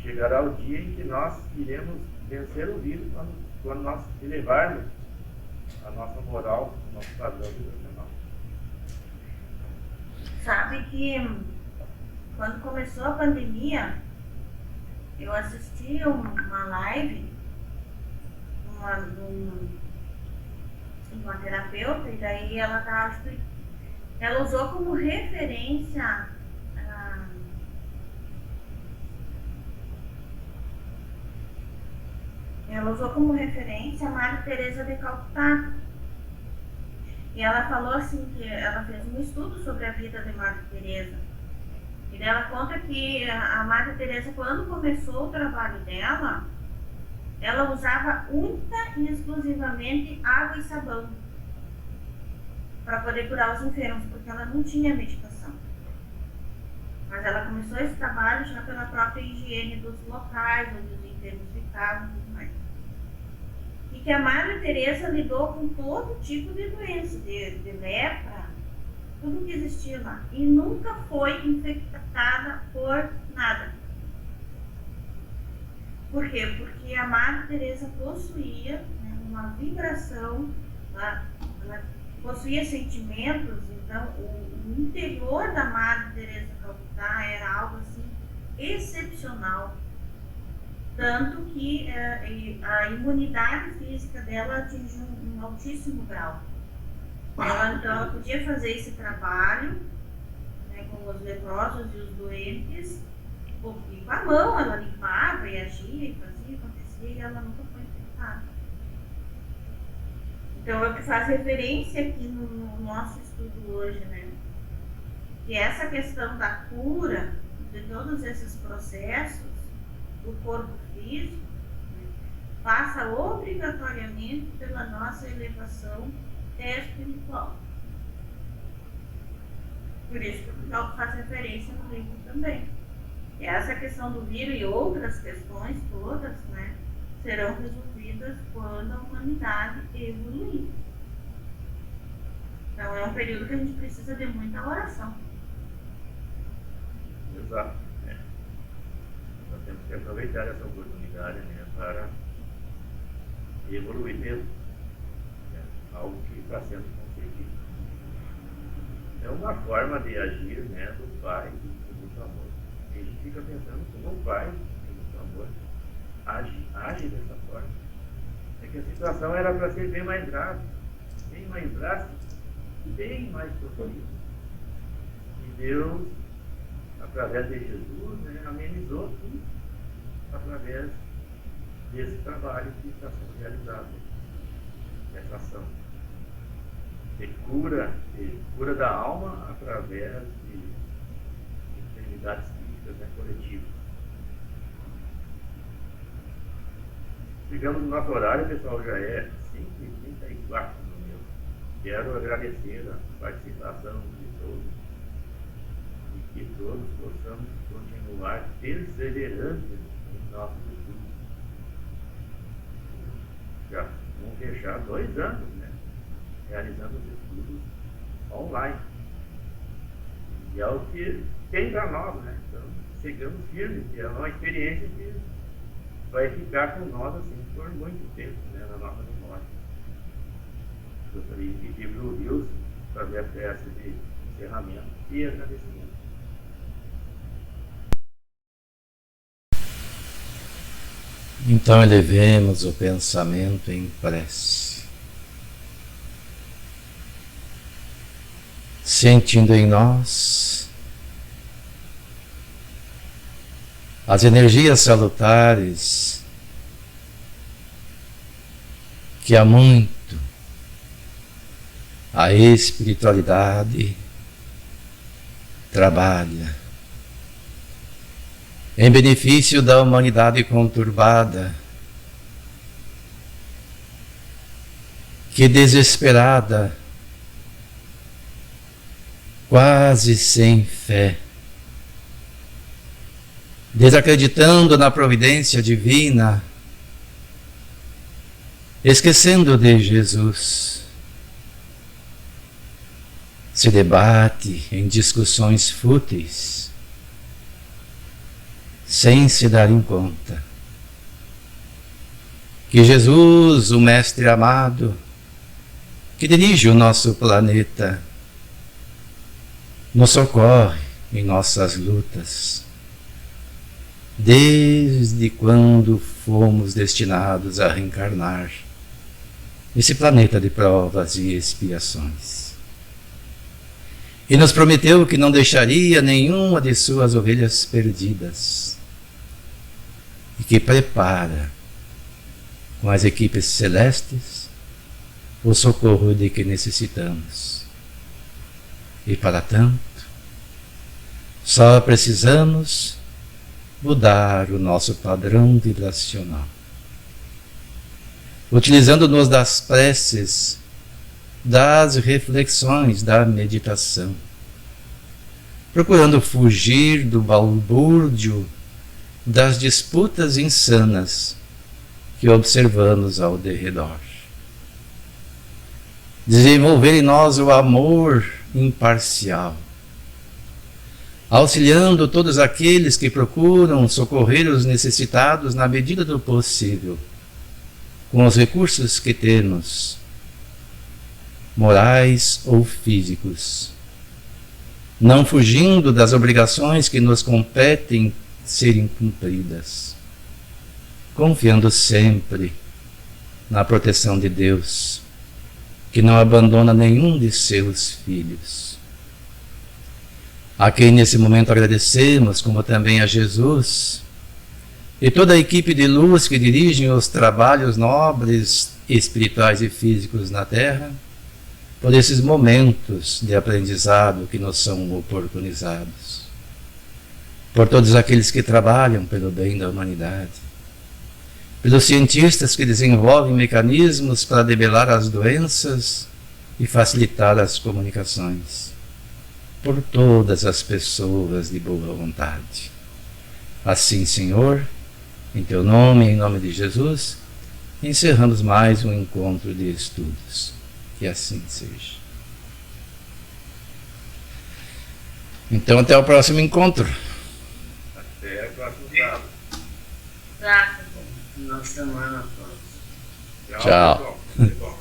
chegará o dia em que nós iremos vencer o vírus quando nós elevarmos a nossa moral, o nosso padrão vibracional. Sabe que quando começou a pandemia, eu assisti uma live uma terapeuta, e daí ela usou como referência a Madre Teresa de Calcutá. E ela falou assim que ela fez um estudo sobre a vida de Madre Teresa. E ela conta que a Madre Teresa, quando começou o trabalho dela, ela usava única e exclusivamente água e sabão para poder curar os enfermos, porque ela não tinha medicação. Mas ela começou esse trabalho já pela própria higiene dos locais onde os enfermos ficavam e tudo mais. e que a Madre Teresa lidou com todo tipo de doença, de lepra, tudo que existia lá, e nunca foi infectada por nada. Por quê? Porque a Madre Teresa possuía, né, uma vibração, ela possuía sentimentos, então o interior da Madre Teresa Calcutá era algo assim excepcional, tanto que a imunidade física dela atingiu um altíssimo grau. Ela podia fazer esse trabalho, né, com os leprosos e os doentes, porque com a mão ela limpava e agia e fazia, acontecia, e ela nunca foi infectada. Então é o que faz referência aqui no nosso estudo hoje, né? Que essa questão da cura de todos esses processos do corpo físico, né, passa obrigatoriamente pela nossa elevação espiritual. Por isso que o Paulo faz referência no livro também. E essa questão do vírus e outras questões todas, né, serão resolvidas quando a humanidade evoluir. Então é um período que a gente precisa de muita oração. Exato. Nós temos que aproveitar essa oportunidade, né, para evoluir mesmo. Algo que está sendo conseguido. É uma forma de agir, né, do Pai com muito amor. E a gente fica pensando como o Pai, com muito amor, age dessa forma. É que a situação era para ser bem mais grave, bem mais drástica, bem mais profunda. E Deus, através de Jesus, né, amenizou tudo através desse trabalho que está sendo realizado, essa ação de cura da alma através de enfermidades físicas, né, coletivas. Chegamos no nosso horário, pessoal, já é 5h34 no meu. Quero agradecer a participação de todos e que todos possamos continuar perseverantes em nossos estudos. Já vamos fechar 2 anos, né, realizando os estudos online. E é o que tem para nós, né? Então, chegamos firmes, e é uma experiência que vai ficar com nós assim por muito tempo, né, na nossa memória. Gostaria de pedir para o Wilson fazer a peça de encerramento e agradecimento. Então elevemos o pensamento em prece, sentindo em nós as energias salutares que há muito a espiritualidade trabalha em benefício da humanidade conturbada, que desesperada, quase sem fé, desacreditando na providência divina, esquecendo de Jesus, se debate em discussões fúteis, sem se dar em conta que Jesus, o Mestre amado, que dirige o nosso planeta, nos socorre em nossas lutas, desde quando fomos destinados a reencarnar nesse planeta de provas e expiações. E nos prometeu que não deixaria nenhuma de suas ovelhas perdidas, e que prepara, com as equipes celestes, o socorro de que necessitamos. E para tanto, só precisamos mudar o nosso padrão vibracional, utilizando-nos das preces, das reflexões, da meditação, procurando fugir do balbúrdio das disputas insanas que observamos ao derredor. Desenvolver em nós o amor imparcial, auxiliando todos aqueles que procuram socorrer os necessitados na medida do possível, com os recursos que temos, morais ou físicos, não fugindo das obrigações que nos competem serem cumpridas, confiando sempre na proteção de Deus, que não abandona nenhum de seus filhos. A quem nesse momento agradecemos, como também a Jesus e toda a equipe de luz que dirigem os trabalhos nobres, espirituais e físicos na Terra, por esses momentos de aprendizado que nos são oportunizados, por todos aqueles que trabalham pelo bem da humanidade, pelos cientistas que desenvolvem mecanismos para debelar as doenças e facilitar as comunicações, por todas as pessoas de boa vontade. Assim, Senhor, em Teu nome e em nome de Jesus, encerramos mais um encontro de estudos. Que assim seja. Então, até o próximo encontro. Até o próximo sábado. Graças a Deus. Na semana próxima. Tchau. Pessoal.